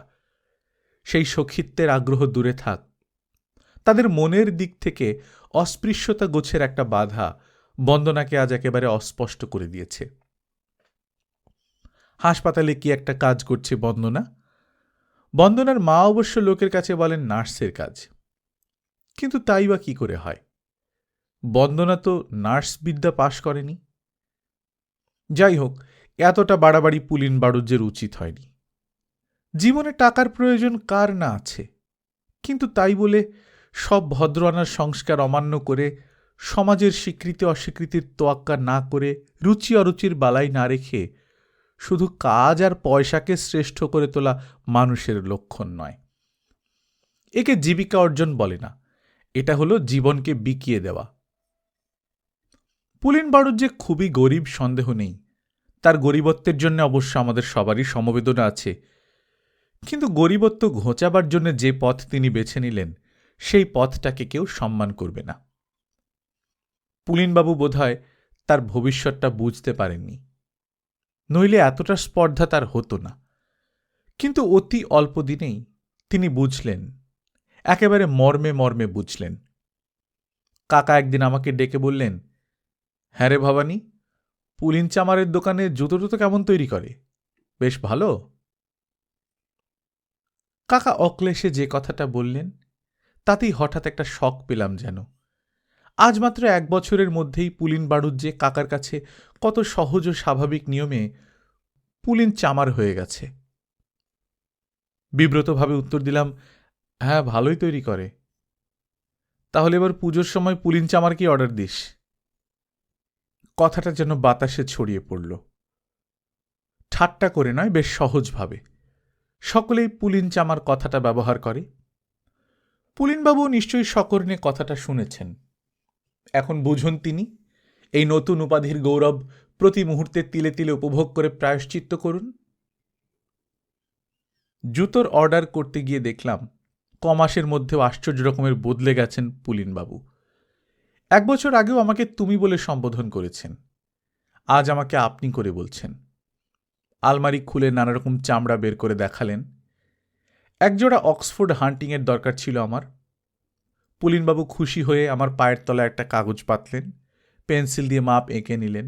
সেই সখিত্বের আগ্রহ দূরে থাক, তাদের মনের দিক থেকে অস্পৃশ্যতা গোছের একটা বাধা বন্দনাকে আজ একেবারে অস্পষ্ট করে দিয়েছে। হাসপাতালে কি একটা কাজ করছে বন্দনা। বন্দনার মা অবশ্য লোকের কাছে বলেন নার্সের কাজ, কিন্তু তাই বা কি করে হয়? বন্দনা তো নার্স বিদ্যা পাশ করেনি। যাই হোক, এতটা বাড়াবাড়ি পুলিন বাড়ুজ্যের উচিত হয়নি। জীবনে টাকার প্রয়োজন কার না আছে? কিন্তু তাই বলে সব ভদ্র আনার সংস্কার অমান্য করে, সমাজের স্বীকৃতি অস্বীকৃতির তোয়াক্কা না করে, রুচি অরুচির বালাই না রেখে শুধু কাজ আর পয়সাকে শ্রেষ্ঠ করে তোলা মানুষের লক্ষণ নয়। একে জীবিকা অর্জন বলে না, এটা হলো জীবনকে বিকিয়ে দেওয়া। পুলিন বাড়ুর যে খুবই গরিব সন্দেহ নেই, তার গরিবত্বের জন্য অবশ্য আমাদের সবারই সমবেদনা আছে, কিন্তু গরিবত্ব ঘোচাবার জন্য যে পথ তিনি বেছে নিলেন সেই পথটাকে কেউ সম্মান করবে না। পুলিনবাবু বোধহয় তার ভবিষ্যৎটা বুঝতে পারেননি, নইলে এতটা স্পর্ধা তার হতো না। কিন্তু অতি অল্প দিনেই তিনি বুঝলেন, একেবারে মর্মে মর্মে বুঝলেন। কাকা একদিন আমাকে ডেকে বললেন, হ্যাঁ রে ভবানী, পুলিন চামারের দোকানে জুতো টুতো কেমন তৈরি করে, বেশ ভালো? কাকা অক্লেশে যে কথাটা বললেন তাতেই হঠাৎ একটা শক পেলাম যেন। আজ মাত্র 1 বছরের মধ্যেই পুলিন বাড়ুর যে কাকার কাছে কত সহজ ও স্বাভাবিক নিয়মে পুলিন চামার হয়ে গেছে। বিব্রতভাবে উত্তর দিলাম, হ্যাঁ ভালোই তৈরি করে। তাহলে এবার পুজোর সময় পুলিন চামার কি অর্ডার দিস? কথাটা যেন বাতাসে ছড়িয়ে পড়ল। ঠাট্টা করে নয়, বেশ সহজভাবে। সকলেই পুলিন চামার কথাটা ব্যবহার করে। পুলিনবাবু নিশ্চয়ই সকর্ণে কথাটা শুনেছেন। এখন বুঝুন তিনি, এই নতুন উপাধির গৌরব প্রতি মুহূর্তে তিলে তিলে উপভোগ করে প্রায়শ্চিত্ত করুন। জুতোর অর্ডার করতে গিয়ে দেখলাম কমাসের মধ্যেও আশ্চর্য রকমের বদলে গেছেন পুলিনবাবু। 1 বছর আগেও আমাকে তুমি বলে সম্বোধন করেছেন, আজ আমাকে আপনি করে বলছেন। আলমারি খুলে নানারকম চামড়া বের করে দেখালেন। একজোড়া অক্সফোর্ড হান্টিংয়ের দরকার ছিল আমার। পুলিনবাবু খুশি হয়ে আমার পায়ের তলায় একটা কাগজ পাতলেন, পেন্সিল দিয়ে মাপ এঁকে নিলেন।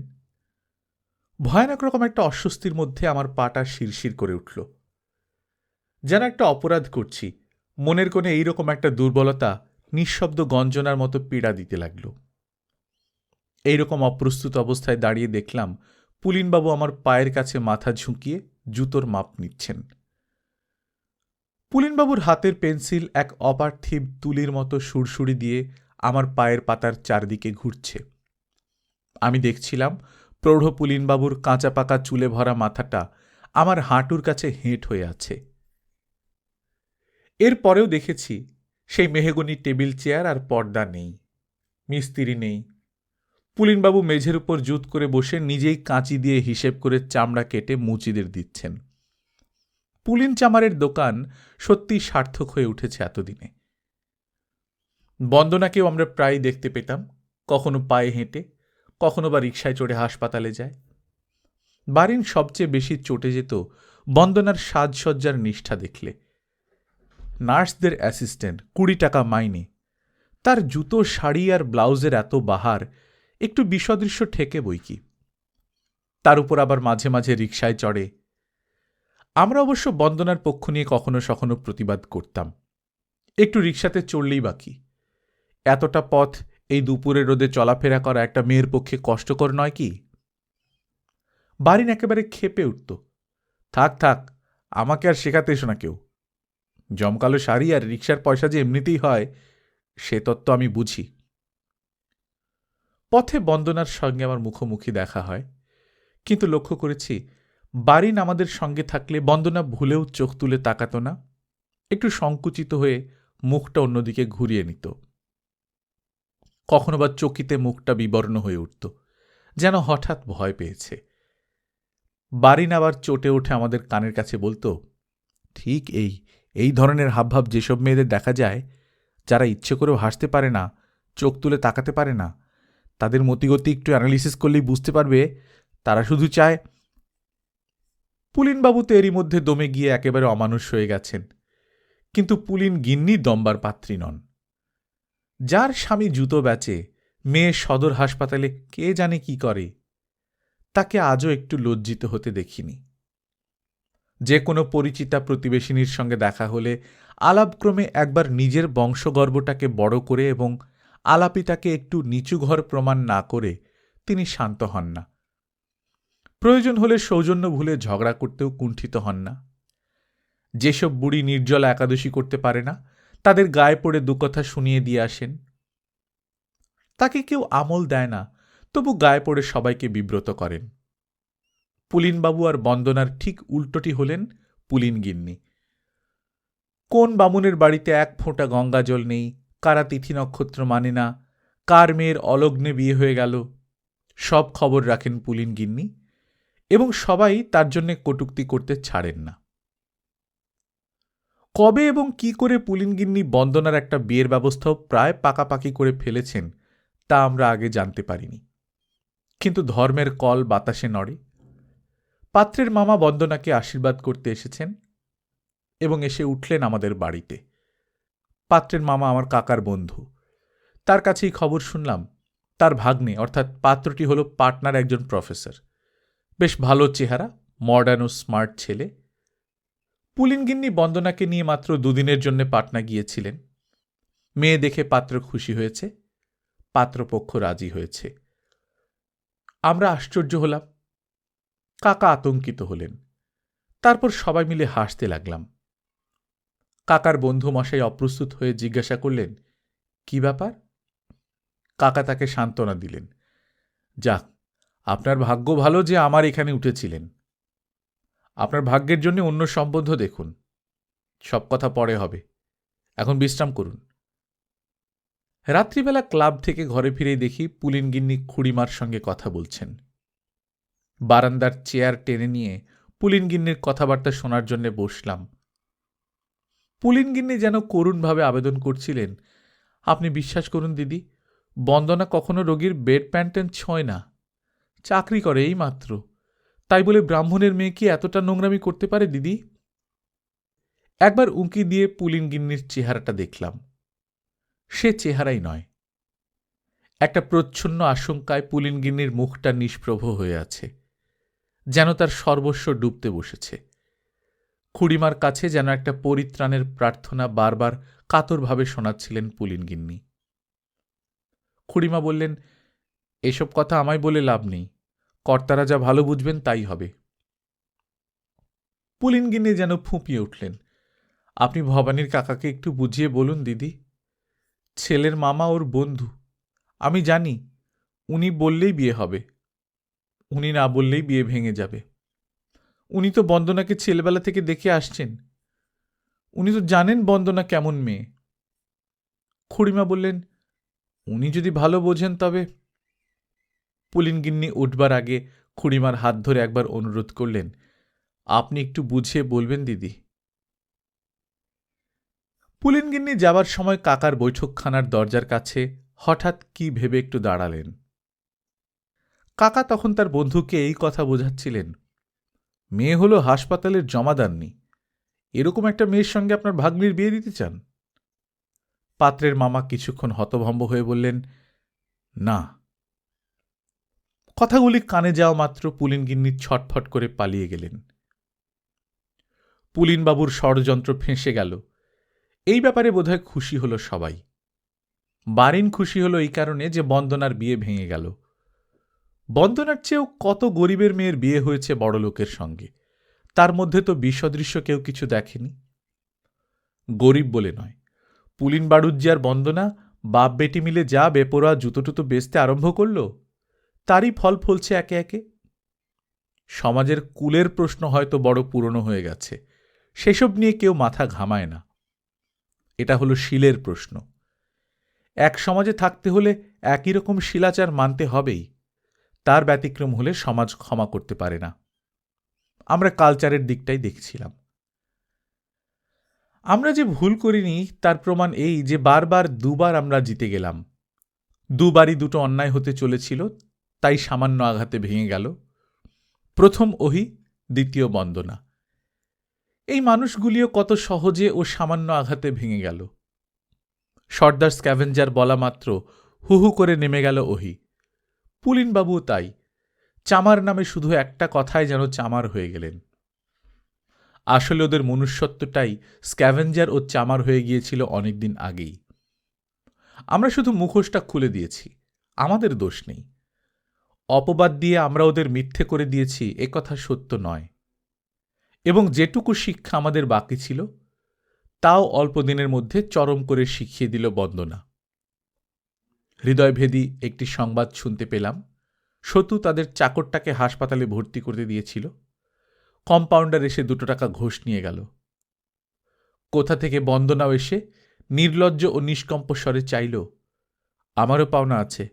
ভয়ানক রকম একটা অস্বস্তির মধ্যে আমার পাটা শিরশির করে উঠল, যেন একটা অপরাধ করছি। মনের কোণে এইরকম একটা দুর্বলতা নিঃশব্দ গঞ্জনার মতো পীড়া দিতে লাগল। এইরকম অপ্রস্তুত অবস্থায় দাঁড়িয়ে দেখলাম পুলিনবাবু আমার পায়ের কাছে মাথা ঝুঁকিয়ে জুতোর মাপ নিচ্ছেন। পুলিনবাবুর হাতের পেন্সিল এক অপার্থিব তুলির মতো সুরসুরি দিয়ে আমার পায়ের পাতার চারদিকে ঘুরছে। আমি দেখছিলাম প্রৌঢ় পুলিনবাবুর কাঁচা পাকা চুলে ভরা মাথাটা আমার হাঁটুর কাছে হেঁট হয়ে আছে। এর পরেও দেখেছি সেই মেহগনি টেবিল চেয়ার আর পর্দা নেই, মিস্ত্রি নেই। পুলিনবাবু মেঝের উপর জুত করে বসে নিজেই কাঁচি দিয়ে হিসেব করে চামড়া কেটে মুচিদের দিচ্ছেন। পুলিন চামারের দোকান সত্যি সার্থক হয়ে উঠেছে এতদিনে। বন্দনাকেও আমরা প্রায় দেখতে পেতাম, কখনো পায়ে হেঁটে, কখনো বা রিকশায় চড়ে হাসপাতালে যায়। বারিন সবচেয়ে বেশি চটে যেত বন্দনার সাজসজ্জার নিষ্ঠা দেখলে। নার্সদের অ্যাসিস্ট্যান্ট, 20 টাকা মাইনে, তার জুতো শাড়ি আর ব্লাউজের এত বাহার একটু বিসদৃশ্য ঠেকে বই কি। তার উপর আবার মাঝে মাঝে রিকশায় চড়ে। আমরা অবশ্য বন্দনার পক্ষ নিয়ে কখনো সখনো প্রতিবাদ করতাম, একটু রিকশাতে চড়লেই বাকি। এতটা পথ এই দুপুরের রোদে চলাফেরা করা একটা মেয়ের পক্ষে কষ্টকর নয় কি? বারিন একেবারে ক্ষেপে উঠত, থাক থাক, আমাকে আর শেখাতে এসো না কেউ। জমকালো শাড়ি আর রিকশার পয়সা যে এমনিতেই হয় সে তত্ত্ব আমি বুঝি। পথে বন্দনার সঙ্গে আমার মুখোমুখি দেখা হয়, কিন্তু লক্ষ্য করেছি বারিন আমাদের সঙ্গে থাকলে বন্দনা ভুলেও চোখ তুলে তাকাত না, একটু সংকুচিত হয়ে মুখটা অন্যদিকে ঘুরিয়ে নিত। কখনো বা চকিতে মুখটা বিবর্ণ হয়ে উঠত, যেন হঠাৎ ভয় পেয়েছে। বারিন আবার চটে উঠে আমাদের কানের কাছে বলতো, ঠিক এই ধরনের হাবভাব যেসব মেয়েদের দেখা যায়, যারা ইচ্ছে করেও হাসতে পারে না, চোখ তুলে তাকাতে পারে না, তাদের মতিগতি একটু অ্যানালিসিস করলেই বুঝতে পারবে তারা শুধু চায়। পুলিনবাবু তো এরই মধ্যে দমে গিয়ে একেবারে অমানুষ হয়ে গেছেন, কিন্তু পুলিন গিন্নি দম্বার পাত্রী নন। যার স্বামী জুতো বেচে, মেয়ে সদর হাসপাতালে কে জানে কি করে, তাকে আজও একটু লজ্জিত হতে দেখিনি। যে কোনো পরিচিতা প্রতিবেশিনীর সঙ্গে দেখা হলে আলাপক্রমে একবার নিজের বংশগর্বটাকে বড় করে এবং আলাপিতাকে একটু নিচু ঘর প্রমাণ না করে তিনি শান্ত হন না। প্রয়োজন হলে সৌজন্য ভুলে ঝগড়া করতেও কুণ্ঠিত হন না। যেসব বুড়ি নির্জলা একাদশী করতে পারে না, তাদের গায়ে পড়ে দুকথা শুনিয়ে দিয়ে আসেন। তাকে কেউ আমল দেয় না, তবু গায়ে পড়ে সবাইকে বিব্রত করেন। পুলিনবাবু আর বন্দনার ঠিক উল্টোটি হলেন পুলিন গিন্নি। কোন বামুনের বাড়িতে এক ফোঁটা গঙ্গা জল নেই, কারা তিথি নক্ষত্র মানে না, কার মেয়ের অলগ্নে বিয়ে হয়ে গেল, সব খবর রাখেন পুলিন গিন্নি, এবং সবাই তার জন্যে কটূক্তি করতে ছাড়েন না। কবে এবং কি করে পুলিন গিন্নি বন্দনার একটা বিয়ের ব্যবস্থাও প্রায় পাকাপাকি করে ফেলেছেন তা আমরা আগে জানতে পারিনি, কিন্তু ধর্মের কল বাতাসে নড়ে। পাত্রের মামা বন্দনাকে আশীর্বাদ করতে এসেছেন এবং এসে উঠলেন আমাদের বাড়িতে। পাত্রের মামা আমার কাকার বন্ধু, তার কাছেই খবর শুনলাম তার ভাগ্নে অর্থাৎ পাত্রটি হল পাটনার একজন প্রফেসর, বেশ ভালো চেহারা, মডার্ন ও স্মার্ট ছেলে। পুলিনগিন্নি বন্দনাকে নিয়ে মাত্র দুদিনের জন্য পাটনা গিয়েছিলেন। মেয়ে দেখে পাত্র খুশি হয়েছে, পাত্রপক্ষ রাজি হয়েছে। আমরা আশ্চর্য হলাম, কাকা আতঙ্কিত হলেন। তারপর সবাই মিলে হাসতে লাগলাম। কাকার বন্ধু মশাই অপ্রস্তুত হয়ে জিজ্ঞাসা করলেন, কি ব্যাপার? কাকা তাকে সান্ত্বনা দিলেন, যাক, আপনার ভাগ্য ভালো যে আমার এখানে উঠেছিলেন। আপনার ভাগ্যের জন্য অন্য সম্বন্ধ দেখুন, সব কথা পরে হবে, এখন বিশ্রাম করুন। রাত্রিবেলা ক্লাব থেকে ঘরে ফিরেই দেখি পুলিনগিন্নি খুড়িমার সঙ্গে কথা বলছেন। বারান্দার চেয়ার টেনে নিয়ে পুলিনগিন্নির কথাবার্তা শোনার জন্য বসলাম। পুলিনগিন্নি যেন করুণভাবে আবেদন করছিলেন, আপনি বিশ্বাস করুন দিদি, বন্দনা কখনো রোগীর বেড প্যান্টেন ছোঁয় না, চাকরি করে এই মাত্র, তাই বলে ব্রাহ্মণের মেয়ে কি এতটা নোংরামি করতে পারে দিদি? একবার উঁকি দিয়ে পুলিনগিন্নির চেহারাটা দেখলাম, সে চেহারাই নয়। একটা প্রচ্ছন্ন আশঙ্কায় পুলিনগিন্নির মুখটা নিষ্প্রভ হয়ে আছে, যেন তার সর্বস্ব ডুবতে বসেছে। খুড়িমার কাছে যেন একটা পরিত্রাণের প্রার্থনা বারবার কাতরভাবে শোনাচ্ছিলেন পুলিনগিন্নি। খুড়িমা বললেন, এসব কথা আমায় বলে লাভ নেই, কর্তারা যা ভালো বুঝবেন তাই হবে। পুলিনগিন্নি যেন ফুঁপিয়ে উঠলেন, আপনি ভবানীর কাকাকে একটু বুঝিয়ে বলুন দিদি, ছেলের মামা ওর বন্ধু, আমি জানি উনি বললেই বিয়ে হবে, উনি না বললেই বিয়ে ভেঙে যাবে। উনি তো বন্দনাকে ছেলেবেলা থেকে দেখে আসছেন, উনি তো জানেন বন্দনা কেমন মেয়ে। খুড়িমা বললেন, উনি যদি ভালো বোঝেন তবে। পুলিনগিন্নি উঠবার আগে খুড়িমার হাত ধরে একবার অনুরোধ করলেন, আপনি একটু বুঝিয়ে বলবেন দিদি। পুলিনগিন্নি যাবার সময় কাকার বৈঠকখানার দরজার কাছে হঠাৎ কি ভেবে একটু দাঁড়ালেন। কাকা তখন তার বন্ধুকে এই কথা বোঝাচ্ছিলেন, মেয়ে হলো হাসপাতালের জমাদারনি, এরকম একটা মেয়ের সঙ্গে আপনার ভাগ্নির বিয়ে দিতে চান? পাত্রের মামা কিছুক্ষণ হতভম্ব হয়ে বললেন, না। কথাগুলি কানে যাওয়া মাত্র পুলিনগিন্নি ছটফট করে পালিয়ে গেলেন। পুলিনবাবুর ষড়যন্ত্র ফেঁসে গেল, এই ব্যাপারে বোধহয় খুশি হল সবাই। বারিন খুশি হল এই কারণে যে বন্দনার বিয়ে ভেঙে গেল। বন্দনার চেয়েও কত গরিবের মেয়ের বিয়ে হয়েছে বড় লোকের সঙ্গে, তার মধ্যে তো বিসদৃশ্য কেউ কিছু দেখেনি। গরিব বলে নয়, পুলিন বাড়ুজ্জি আর বন্দনা বাপ বেটি মিলে যা বেপরোয়া জুতো টুতো বেচতে আরম্ভ করল, তারই ফল ফলছে একে একে। সমাজের কুলের প্রশ্ন হয়তো বড় পুরনো হয়ে গেছে, সেসব নিয়ে কেউ মাথা ঘামায় না। এটা হলো শিলের প্রশ্ন। এক সমাজে থাকতে হলে একই রকম শিলাচার মানতে হবেই, তার ব্যতিক্রম হলে সমাজ ক্ষমা করতে পারে না। আমরা কালচারের দিকটাই দেখছিলাম। আমরা যে ভুল করিনি তার প্রমাণ এই যে বারবার দুবার আমরা জিতে গেলাম। দুবারই দুটো অন্যায় হতে চলেছিল, তাই সামান্য আঘাতে ভেঙে গেল। প্রথম ওহি, দ্বিতীয় বন্দনা। এই মানুষগুলিও কত সহজে ও সামান্য আঘাতে ভেঙে গেল। সর্দার স্ক্যাভেঞ্জার বলা মাত্র হু হু করে নেমে গেল ওহি। পুলিনবাবুও তাই, চামার নামে শুধু একটা কথায় যেন চামার হয়ে গেলেন। আসলে ওদের মনুষ্যত্বটাই স্ক্যাভেঞ্জার ও চামার হয়ে গিয়েছিল অনেকদিন আগেই। আমরা শুধু মুখোশটা খুলে দিয়েছি, আমাদের দোষ নেই। অপবাদ দিয়ে আমরা ওদের মিথ্যে করে দিয়েছি এ কথা সত্য নয়। এবং যেটুকু শিক্ষা আমাদের বাকি ছিল তাও অল্প দিনের মধ্যে চরম করে শিখিয়ে দিল বন্দনা। হৃদয়ভেদী একটি সংবাদ শুনতে পেলাম, সতু তাদের চাকরটাকে হাসপাতালে ভর্তি করতে দিয়েছিল। কম্পাউন্ডার এসে 2 টাকা ঘোষ নিয়ে গেল। কোথা থেকে বন্দনাও এসে নির্লজ্জ ও নিষ্কম্প স্বরে চাইল, আমারও পাওনা আছে,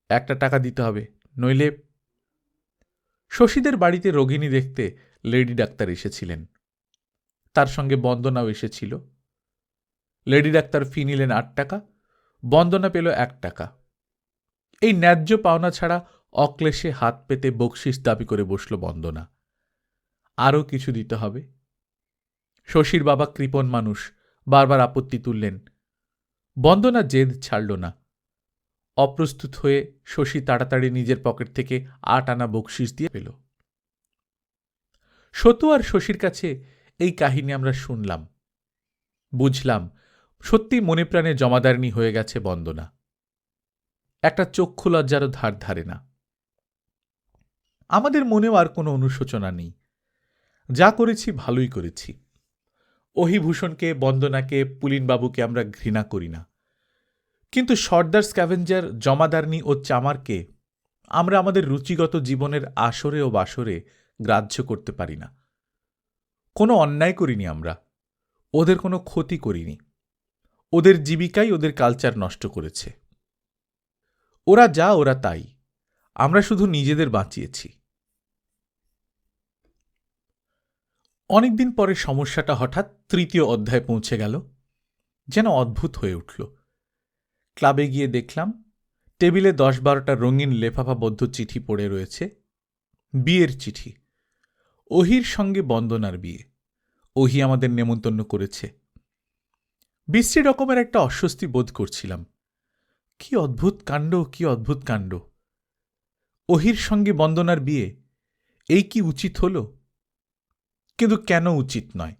1 টাকা দিতে হবে, নইলে। শশীদের বাড়িতে রোগিণী দেখতে লেডি ডাক্তার এসেছিলেন, তার সঙ্গে বন্দনাও এসেছিল। লেডি ডাক্তার ফি নিলেন 8 টাকা, বন্দনা পেল 1 টাকা। এই ন্যায্য পাওনা ছাড়া অক্লেশে হাত পেতে বকশিস দাবি করে বসল বন্দনা। আরও কিছু দিতে হবে। শশীর বাবা কৃপণ মানুষ, বারবার আপত্তি তুললেন। বন্দনা জেদ ছাড়ল না। অপ্রস্তুত হয়ে শশী তাড়াতাড়ি নিজের পকেট থেকে 8 আনা বকশিস দিয়ে পেল। সতু আর শশীর কাছে এই কাহিনী আমরা শুনলাম, বুঝলাম সত্যি মনে প্রাণে জমাদারনি হয়ে গেছে বন্দনা। একটা চক্ষু লজ্জারও ধার ধারে না। আমাদের মনেও আর কোনো অনুশোচনা নেই, যা করেছি ভালোই করেছি। অহিভূষণকে, বন্দনাকে, পুলিনবাবুকে আমরা ঘৃণা করি না, কিন্তু সর্দার স্ক্যাভেঞ্জার, জমাদারনি ও চামারকে আমরা আমাদের রুচিগত জীবনের আসরে ও বাসরে গ্রাহ্য করতে পারি না। কোনো অন্যায় করিনি আমরা, ওদের কোনো ক্ষতি করিনি। ওদের জীবিকাই ওদের কালচার নষ্ট করেছে। ওরা যা ওরা তাই, আমরা শুধু নিজেদের বাঁচিয়েছি। অনেকদিন পরে সমস্যাটা হঠাৎ 3য় অধ্যায়ে পৌঁছে গেল, যেন অদ্ভুত হয়ে উঠল। ক্লাবে গিয়ে দেখলাম টেবিলে 10-12টা রঙিন লেফাফাবদ্ধ চিঠি পড়ে রয়েছে। বিয়ের চিঠি। ওহির সঙ্গে বন্দনার বিয়ে। ওহি আমাদের নেমন্তন্ন করেছে। বিশ্রী রকমের একটা অস্বস্তি বোধ করছিলাম। কি অদ্ভুত কাণ্ড, কি অদ্ভুত কাণ্ড! ওহির সঙ্গে বন্দনার বিয়ে, এই কি উচিত হল? কিন্তু কেন উচিত নয়?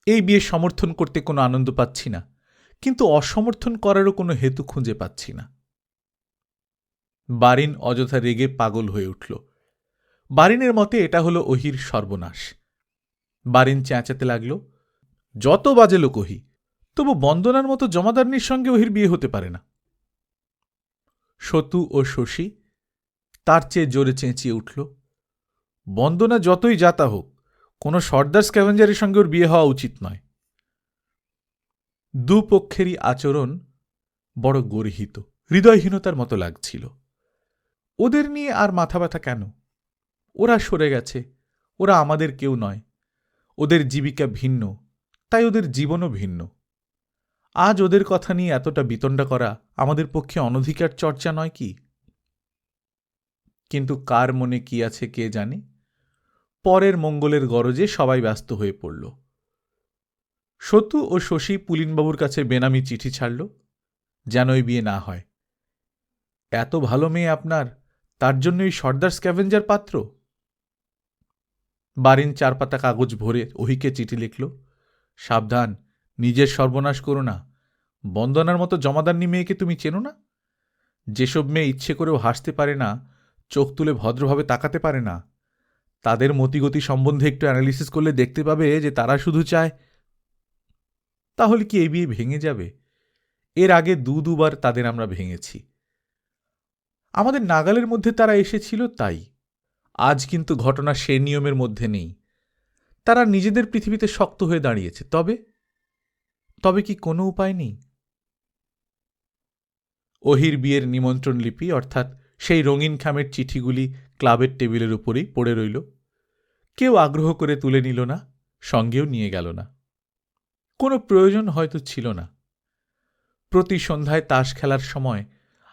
এই বিয়ে সমর্থন করতে কোনো আনন্দ পাচ্ছি না, কিন্তু অসমর্থন করারও কোনো হেতু খুঁজে পাচ্ছি না। বারিন অযথা রেগে পাগল হয়ে উঠল। বারিনের মতে এটা হলো ওহির সর্বনাশ। বারিন চেঁচাতে লাগল, যত বাজে লোক ওহি, তবু বন্দনার মতো জমাদারনির সঙ্গে ওহির বিয়ে হতে পারে না। সতু ও শশী তার চেয়ে জোরে চেঁচিয়ে উঠল, বন্দনা যতই যাতা হোক, কোনো সর্দার স্ক্যাভেঞ্জারের সঙ্গে ওর বিয়ে হওয়া উচিত নয়। দুপক্ষেরই আচরণ বড় গর্হিত, হৃদয়হীনতার মতো লাগছিল। ওদের নিয়ে আর মাথা ব্যথা কেন? ওরা সরে গেছে, ওরা আমাদের কেউ নয়। ওদের জীবিকা ভিন্ন, তাই ওদের জীবনও ভিন্ন। আজ ওদের কথা নিয়ে এতটা বিতণ্ডা করা আমাদের পক্ষে অনধিকার চর্চা নয় কি? কিন্তু কার মনে কি আছে কে জানে। পরের মঙ্গলের গরজে সবাই ব্যস্ত হয়ে পড়ল। সতু ও শশী পুলিনবাবুর কাছে বেনামি চিঠি ছাড়ল, যেন ওই বিয়ে না হয়। এত ভালো মেয়ে আপনার, তার জন্যই সর্দার স্ক্যাভেঞ্জার পাত্র? বারিন 4 পাতা কাগজ ভরে ওহিকে চিঠি লিখল, সাবধান, নিজের সর্বনাশ করো না। বন্দনার মতো জমাদারনি মেয়েকে তুমি চেনো না? যেসব মেয়ে ইচ্ছে করেও হাসতে পারে না, চোখ তুলে ভদ্রভাবে তাকাতে পারে না, তাদের মতিগতি সম্বন্ধে একটু অ্যানালিসিস করলে দেখতে পাবে যে তারা শুধু চায়। তাহলে কি এই বিয়ে ভেঙে যাবে? এর আগে 2-2বার তাদের আমরা ভেঙেছি। আমাদের নাগালের মধ্যে তারা এসেছিল তাই। আজ কিন্তু ঘটনা সে নিয়মের মধ্যে নেই। তারা নিজেদের পৃথিবীতে শক্ত হয়ে দাঁড়িয়েছে। তবে কি কোনো উপায় নেই? ওহির বিয়ের নিমন্ত্রণ লিপি, অর্থাৎ সেই রঙিন খামের চিঠিগুলি ক্লাবের টেবিলের উপরেই পড়ে রইল। কেউ আগ্রহ করে তুলে নিল না, সঙ্গেও নিয়ে গেল না। কোনো প্রয়োজন হয়তো ছিল না। প্রতি সন্ধ্যায় তাস খেলার সময়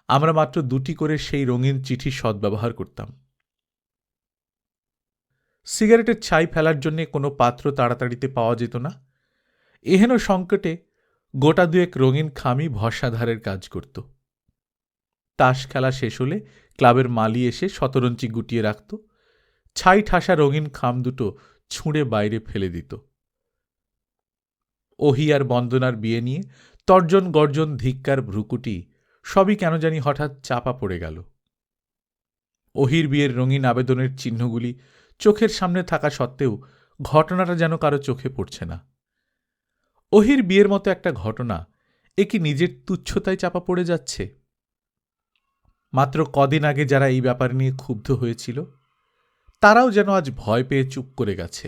আমরা মাত্র 2টি করে সেই রঙিন চিঠি সদ্ব্যবহার করতাম। সিগারেটের ছাই ফেলার জন্যে কোনো পাত্র তাড়াতাড়িতে পাওয়া যেত না। এহেন সংকটে গোটা 2 রঙিন খামই ভরসাধারের কাজ করত। তাস খেলা শেষ হলে ক্লাবের মালি এসে শতরঞ্চি গুটিয়ে রাখত, ছাই ঠাসা রঙিন খাম দুটো ছুঁড়ে বাইরে ফেলে দিত। ওহি আর বন্দনার বিয়ে নিয়ে তর্জন গর্জন, ধিক্কার, ভ্রুকুটি সবই কেন জানি হঠাৎ চাপা পড়ে গেল। ওহির বিয়ের রঙিন আবেদনের চিহ্নগুলি চোখের সামনে থাকা সত্ত্বেও ঘটনাটা যেন কারো চোখে পড়ছে না। ওহির বিয়ের মতো একটা ঘটনা এ কি নিজের তুচ্ছতায় চাপা পড়ে যাচ্ছে? মাত্র কদিন আগে যারা এই ব্যাপার নিয়ে ক্ষুব্ধ হয়েছিল তারাও যেন আজ ভয় পেয়ে চুপ করে গেছে।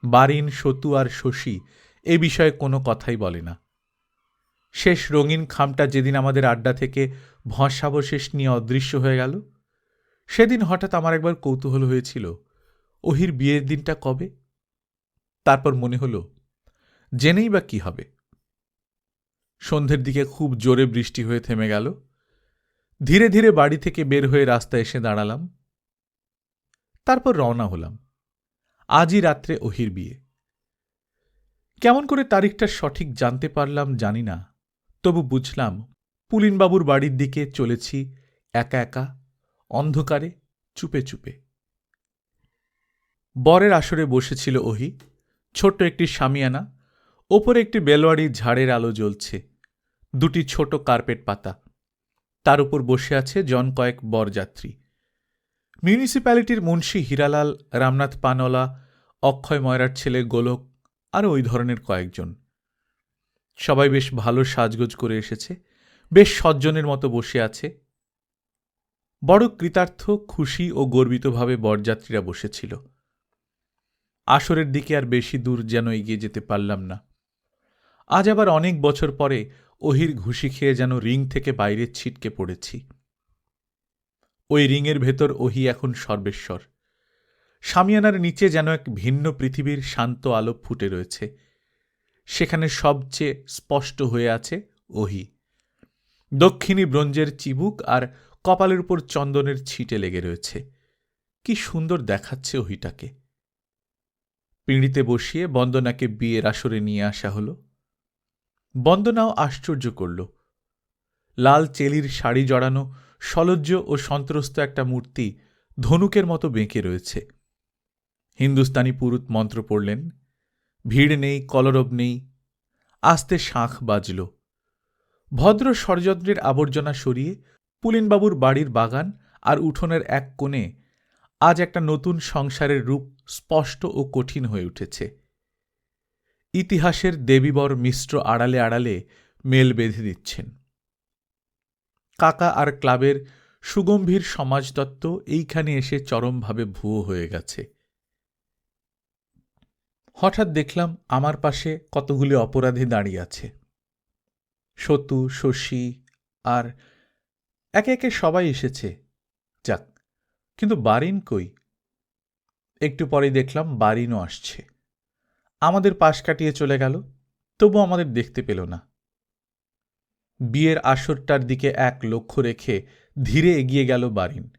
বারিন, সতু আর শশী এ বিষয়ে কোনো কথাই বলে না। শেষ রঙিন খামটা যেদিন আমাদের আড্ডা থেকে ভস্মাবশেষ নিয়ে অদৃশ্য হয়ে গেল, সেদিন হঠাৎ আমার একবার কৌতূহল হয়েছিল ওহির বিয়ের দিনটা কবে। তারপর মনে হল জেনেই বা কি হবে। সন্ধ্যের দিকে খুব জোরে বৃষ্টি হয়ে থেমে গেল। ধীরে ধীরে বাড়ি থেকে বের হয়ে রাস্তায় এসে দাঁড়ালাম। তারপর রওনা হলাম। আজই রাত্রে ওহির বিয়ে। কেমন করে তারিখটা সঠিক জানতে পারলাম জানি না, তবু বুঝলাম পুলিনবাবুর বাড়ির দিকে চলেছি একা একা, অন্ধকারে, চুপে চুপে। বরের আসরে বসেছিল ওহি, ছোট্ট একটি শামিয়ানা, ওপরে একটি বেলওয়াড়ি ঝাড়ের আলো জ্বলছে, দুটি ছোট কার্পেট পাতা, তার উপর বসে আছে জন কয়েক বরযাত্রী। মিউনিসিপ্যালিটির মুন্সি হীরালাল, রামনাথ পানওয়ালা, অক্ষয় ময়রার ছেলে গোলক, আর ওই ধরনের কয়েকজন। সবাই বেশ ভালো সাজগোজ করে এসেছে, বেশ সজ্জনের মতো বসে আছে। বড় কৃতার্থ, খুশি ও গর্বিতভাবে বরযাত্রীরা বসেছিল। আসরের দিকে আর বেশি দূর যেন এগিয়ে যেতে পারলাম না। আজ আবার অনেক বছর পরে ওহির ঘুষি খেয়ে যেন রিং থেকে বাইরে ছিটকে পড়েছি। ওই রিংয়ের ভেতর ওহি এখন সর্বেশ্বর। শামিয়ানার নিচে যেন এক ভিন্ন পৃথিবীর শান্ত আলো ফুটে রয়েছে। সেখানে সবচেয়ে স্পষ্ট হয়ে আছে ওহি। দক্ষিণী ব্রোঞ্জের চিবুক আর কপালের উপর চন্দনের ছিটে লেগে রয়েছে। কি সুন্দর দেখাচ্ছে ওহিটাকে। পিঁড়িতে বসিয়ে বন্দনাকে বিয়ের আসরে নিয়ে আসা হল। বন্দনাও আশ্চর্য করল। লাল চেলির শাড়ি জড়ানো, সলজ্জ ও সন্ত্রস্ত একটা মূর্তি ধনুকের মতো বেঁকে রয়েছে। হিন্দুস্তানি পুরুত মন্ত্র পড়লেন। ভিড় নেই, কলরব নেই। আস্তে শাঁখ বাজল। ভদ্র ষড়যন্ত্রের আবর্জনা সরিয়ে পুলিনবাবুর বাড়ির বাগান আর উঠোনের এক কোণে আজ একটা নতুন সংসারের রূপ স্পষ্ট ও কঠিন হয়ে উঠেছে। ইতিহাসের দেবীবর মিশ্র আড়ালে আড়ালে মেল বেঁধে দিচ্ছেন। কাকা আর ক্লাবের সুগম্ভীর সমাজতত্ত্ব এইখানে এসে চরমভাবে ভুয়ো হয়ে গেছে। হঠাৎ দেখলাম আমার পাশে কতগুলি অপরাধী দাঁড়িয়ে আছে। সতু, শশী আর একে একে সবাই এসেছে। যাক, কিন্তু বারিন কই? একটু পরেই দেখলাম বারিনও আসছে। আমাদের পাশ কাটিয়ে চলে গেল, তবু আমাদের দেখতে পেল না। বিয়ের আসরটার দিকে এক লক্ষ্য রেখে ধীরে এগিয়ে গেল বারিন।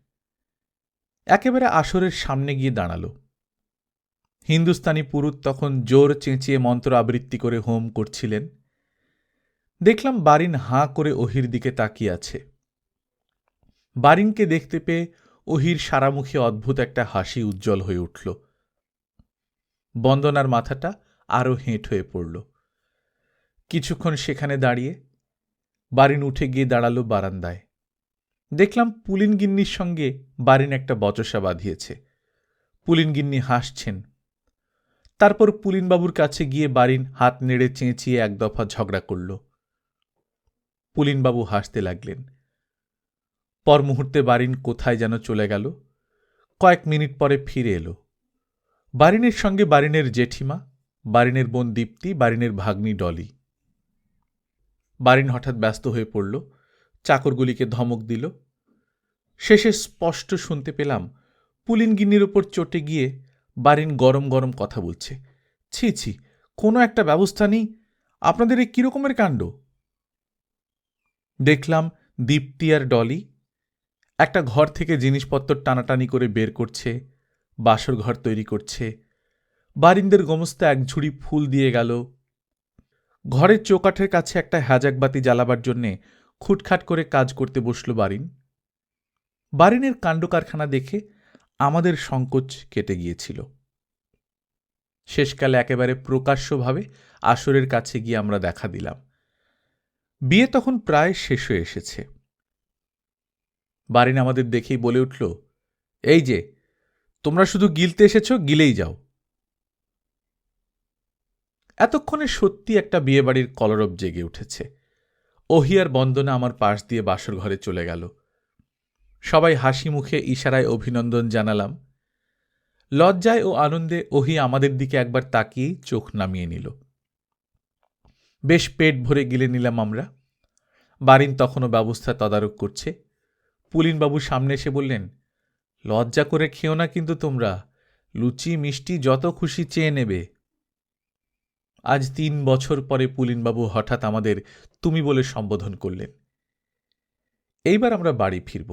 একেবারে আসরের সামনে গিয়ে দাঁড়াল। হিন্দুস্তানি পুরুত তখন জোর চেঁচিয়ে মন্ত্র আবৃত্তি করে হোম করছিলেন। দেখলাম বারিন হাঁ করে ওহির দিকে তাকিয়ে আছে। বারিনকে দেখতে পেয়ে ওহির সারামুখে অদ্ভুত একটা হাসি উজ্জ্বল হয়ে উঠল। বন্দনার মাথাটা আরও হেঁট হয়ে পড়ল। কিছুক্ষণ সেখানে দাঁড়িয়ে বারিন উঠে গিয়ে দাঁড়াল বারান্দায়। দেখলাম পুলিনগিন্নির সঙ্গে বারিন একটা বচসা বাঁধিয়েছে। পুলিনগিন্নি হাসছেন। তারপর পুলিনবাবুর কাছে গিয়ে বারিন হাত নেড়ে চেঁচিয়ে এক দফা ঝগড়া করল। পুলিনবাবু হাসতে লাগলেন। পর মুহূর্তে বারিন কোথায় যেন চলে গেল। কয়েক মিনিট পরে ফিরে এলো। বারিনের সঙ্গে বারিনের জেঠিমা, বারিনের বোন দীপ্তি, বারিনের ভাগ্নি ডলি। বারিন হঠাৎ ব্যস্ত হয়ে পড়ল, চাকরগুলিকে ধমক দিল। শেষে স্পষ্ট শুনতে পেলাম পুলিনগিন্নির ওপর চটে গিয়ে বারিন গরম গরম কথা বলছে। ছি ছি, কোনো একটা ব্যবস্থা নেই, আপনাদের এই কিরকমের কাণ্ড? দেখলাম দীপ্তি আর ডলি একটা ঘর থেকে জিনিসপত্র টানাটানি করে বের করছে, বাসর ঘর তৈরি করছে। বারিনদের গোমস্তা এক ঝুড়ি ফুল দিয়ে গেল। ঘরের চৌকাঠের কাছে একটা হ্যাজাকবাতি জ্বালাবার জন্যে খুটখাট করে কাজ করতে বসল বারিন। বারিনের কাণ্ডকারখানা দেখে আমাদের সংকোচ কেটে গিয়েছিল। শেষকালে একেবারে প্রকাশ্যভাবে আসরের কাছে গিয়ে আমরা দেখা দিলাম। বিয়ে তখন প্রায় শেষ হয়ে এসেছে। বারিন আমাদের দেখেই বলে উঠল, এই যে তোমরা শুধু গিলতে এসেছ, গিলেই যাও। এতক্ষণে সত্যি একটা বিয়েবাড়ির কলরব জেগে উঠেছে। ওহি আর বন্দনা আমার পাশ দিয়ে বাসর ঘরে চলে গেল। সবাই হাসি মুখে ইশারায় অভিনন্দন জানালাম। লজ্জায় ও আনন্দে ওহি আমাদের দিকে একবার তাকিয়ে চোখ নামিয়ে নিল। বেশ পেট ভরে গিলে নিলাম আমরা। বারিন তখনও ব্যবস্থা তদারক করছে। পুলিনবাবু সামনে এসে বললেন, লজ্জা করে খেও না কিন্তু তোমরা, লুচি মিষ্টি যত খুশি চেয়ে নেবে। আজ 3 বছর পরে পুলিনবাবু হঠাৎ আমাদের তুমি বলে সম্বোধন করলেন। এইবার আমরা বাড়ি ফিরব।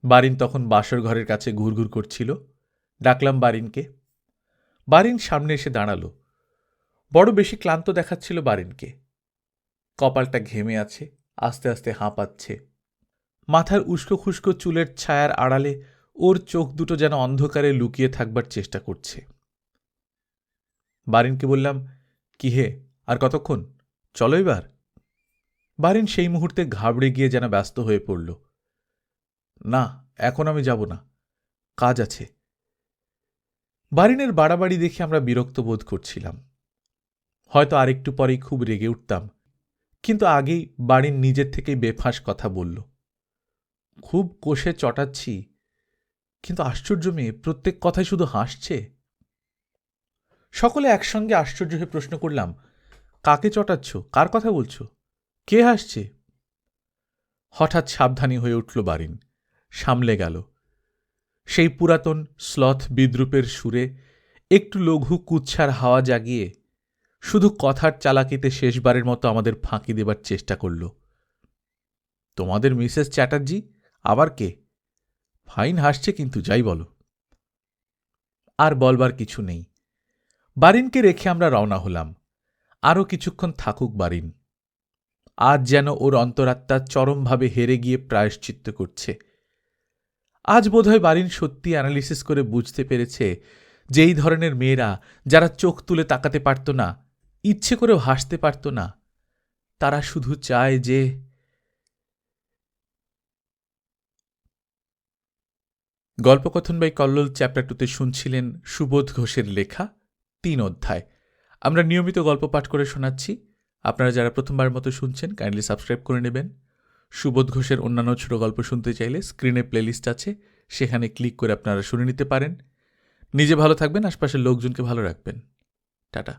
বারিন তখন বাসর ঘরের কাছে ঘুরঘুর করছিল। ডাকলাম বারিনকে। বারিন সামনে এসে দাঁড়াল। বড় বেশি ক্লান্ত দেখাচ্ছিল বারিনকে। কপালটা ঘেমে আছে, আস্তে আস্তে হাঁপাচ্ছে। মাথার উস্কো খুস্কো চুলের ছায়ার আড়ালে ওর চোখ দুটো যেন অন্ধকারে লুকিয়ে থাকবার চেষ্টা করছে। বারিনকে বললাম, কি হে, আর কতক্ষণ, চলো এবার। বারিন সেই মুহূর্তে ঘাবড়ে গিয়ে যেন ব্যস্ত হয়ে পড়ল। না, এখন আমি যাব না, কাজ আছে। বারিনের বাড়াবাড়ি দেখে আমরা বিরক্ত বোধ করছিলাম। হয়তো আরেকটু পরেই খুব রেগে উঠতাম, কিন্তু আগেই বারিন নিজের থেকেই বেফাঁস কথা বলল। খুব কষে চটাচ্ছি, কিন্তু আশ্চর্য মেয়ে প্রত্যেক কথায় শুধু হাসছে। সকলে একসঙ্গে আশ্চর্য হয়ে প্রশ্ন করলাম, কাকে চটাচ্ছ, কার কথা বলছ, কে হাসছে? হঠাৎ সাবধানী হয়ে উঠল বারিন, সামলে গেল। সেই পুরাতন স্লথ বিদ্রুপের সুরে একটু লঘু কুচ্ছার হাওয়া জাগিয়ে শুধু কথার চালাকিতে শেষবারের মতো আমাদের ফাঁকি দেবার চেষ্টা করল। তোমাদের মিসেস চ্যাটার্জি আবার কে? ফাইন হাসছে কিন্তু, যাই বলো। আর বলবার কিছু নেই। বারিনকে রেখে আমরা রওনা হলাম। আরও কিছুক্ষণ থাকুক বারিন। আজ যেন ওর অন্তরাত্মা চরমভাবে হেরে গিয়ে প্রায়শ্চিত্ত করছে। আজ বোধহয় বারিন সত্যি অ্যানালিসিস করে বুঝতে পেরেছে যে এই ধরনের মেয়েরা, যারা চোখ তুলে তাকাতে পারত না, ইচ্ছে করেও হাসতে পারত না, তারা শুধু চায় যে... গল্পকথন বাই কল্লোল চ্যাপ্টার 2তে শুনছিলেন সুবোধ ঘোষের লেখা 3 অধ্যায়। আমরা নিয়মিত গল্প পাঠ করে শোনাচ্ছি। আপনারা যারা প্রথমবার মতো শুনছেন, কাইন্ডলি সাবস্ক্রাইব করে নেবেন। সুবোধ ঘোষের অন্যান্য ছোট গল্প শুনতে চাইলে স্ক্রিনে প্লেলিস্ট আছে, সেখানে ক্লিক করে আপনারা শুনে নিতে পারেন। নিজে ভালো থাকবেন, আশপাশের লোকজনকে ভালো রাখবেন। টাটা।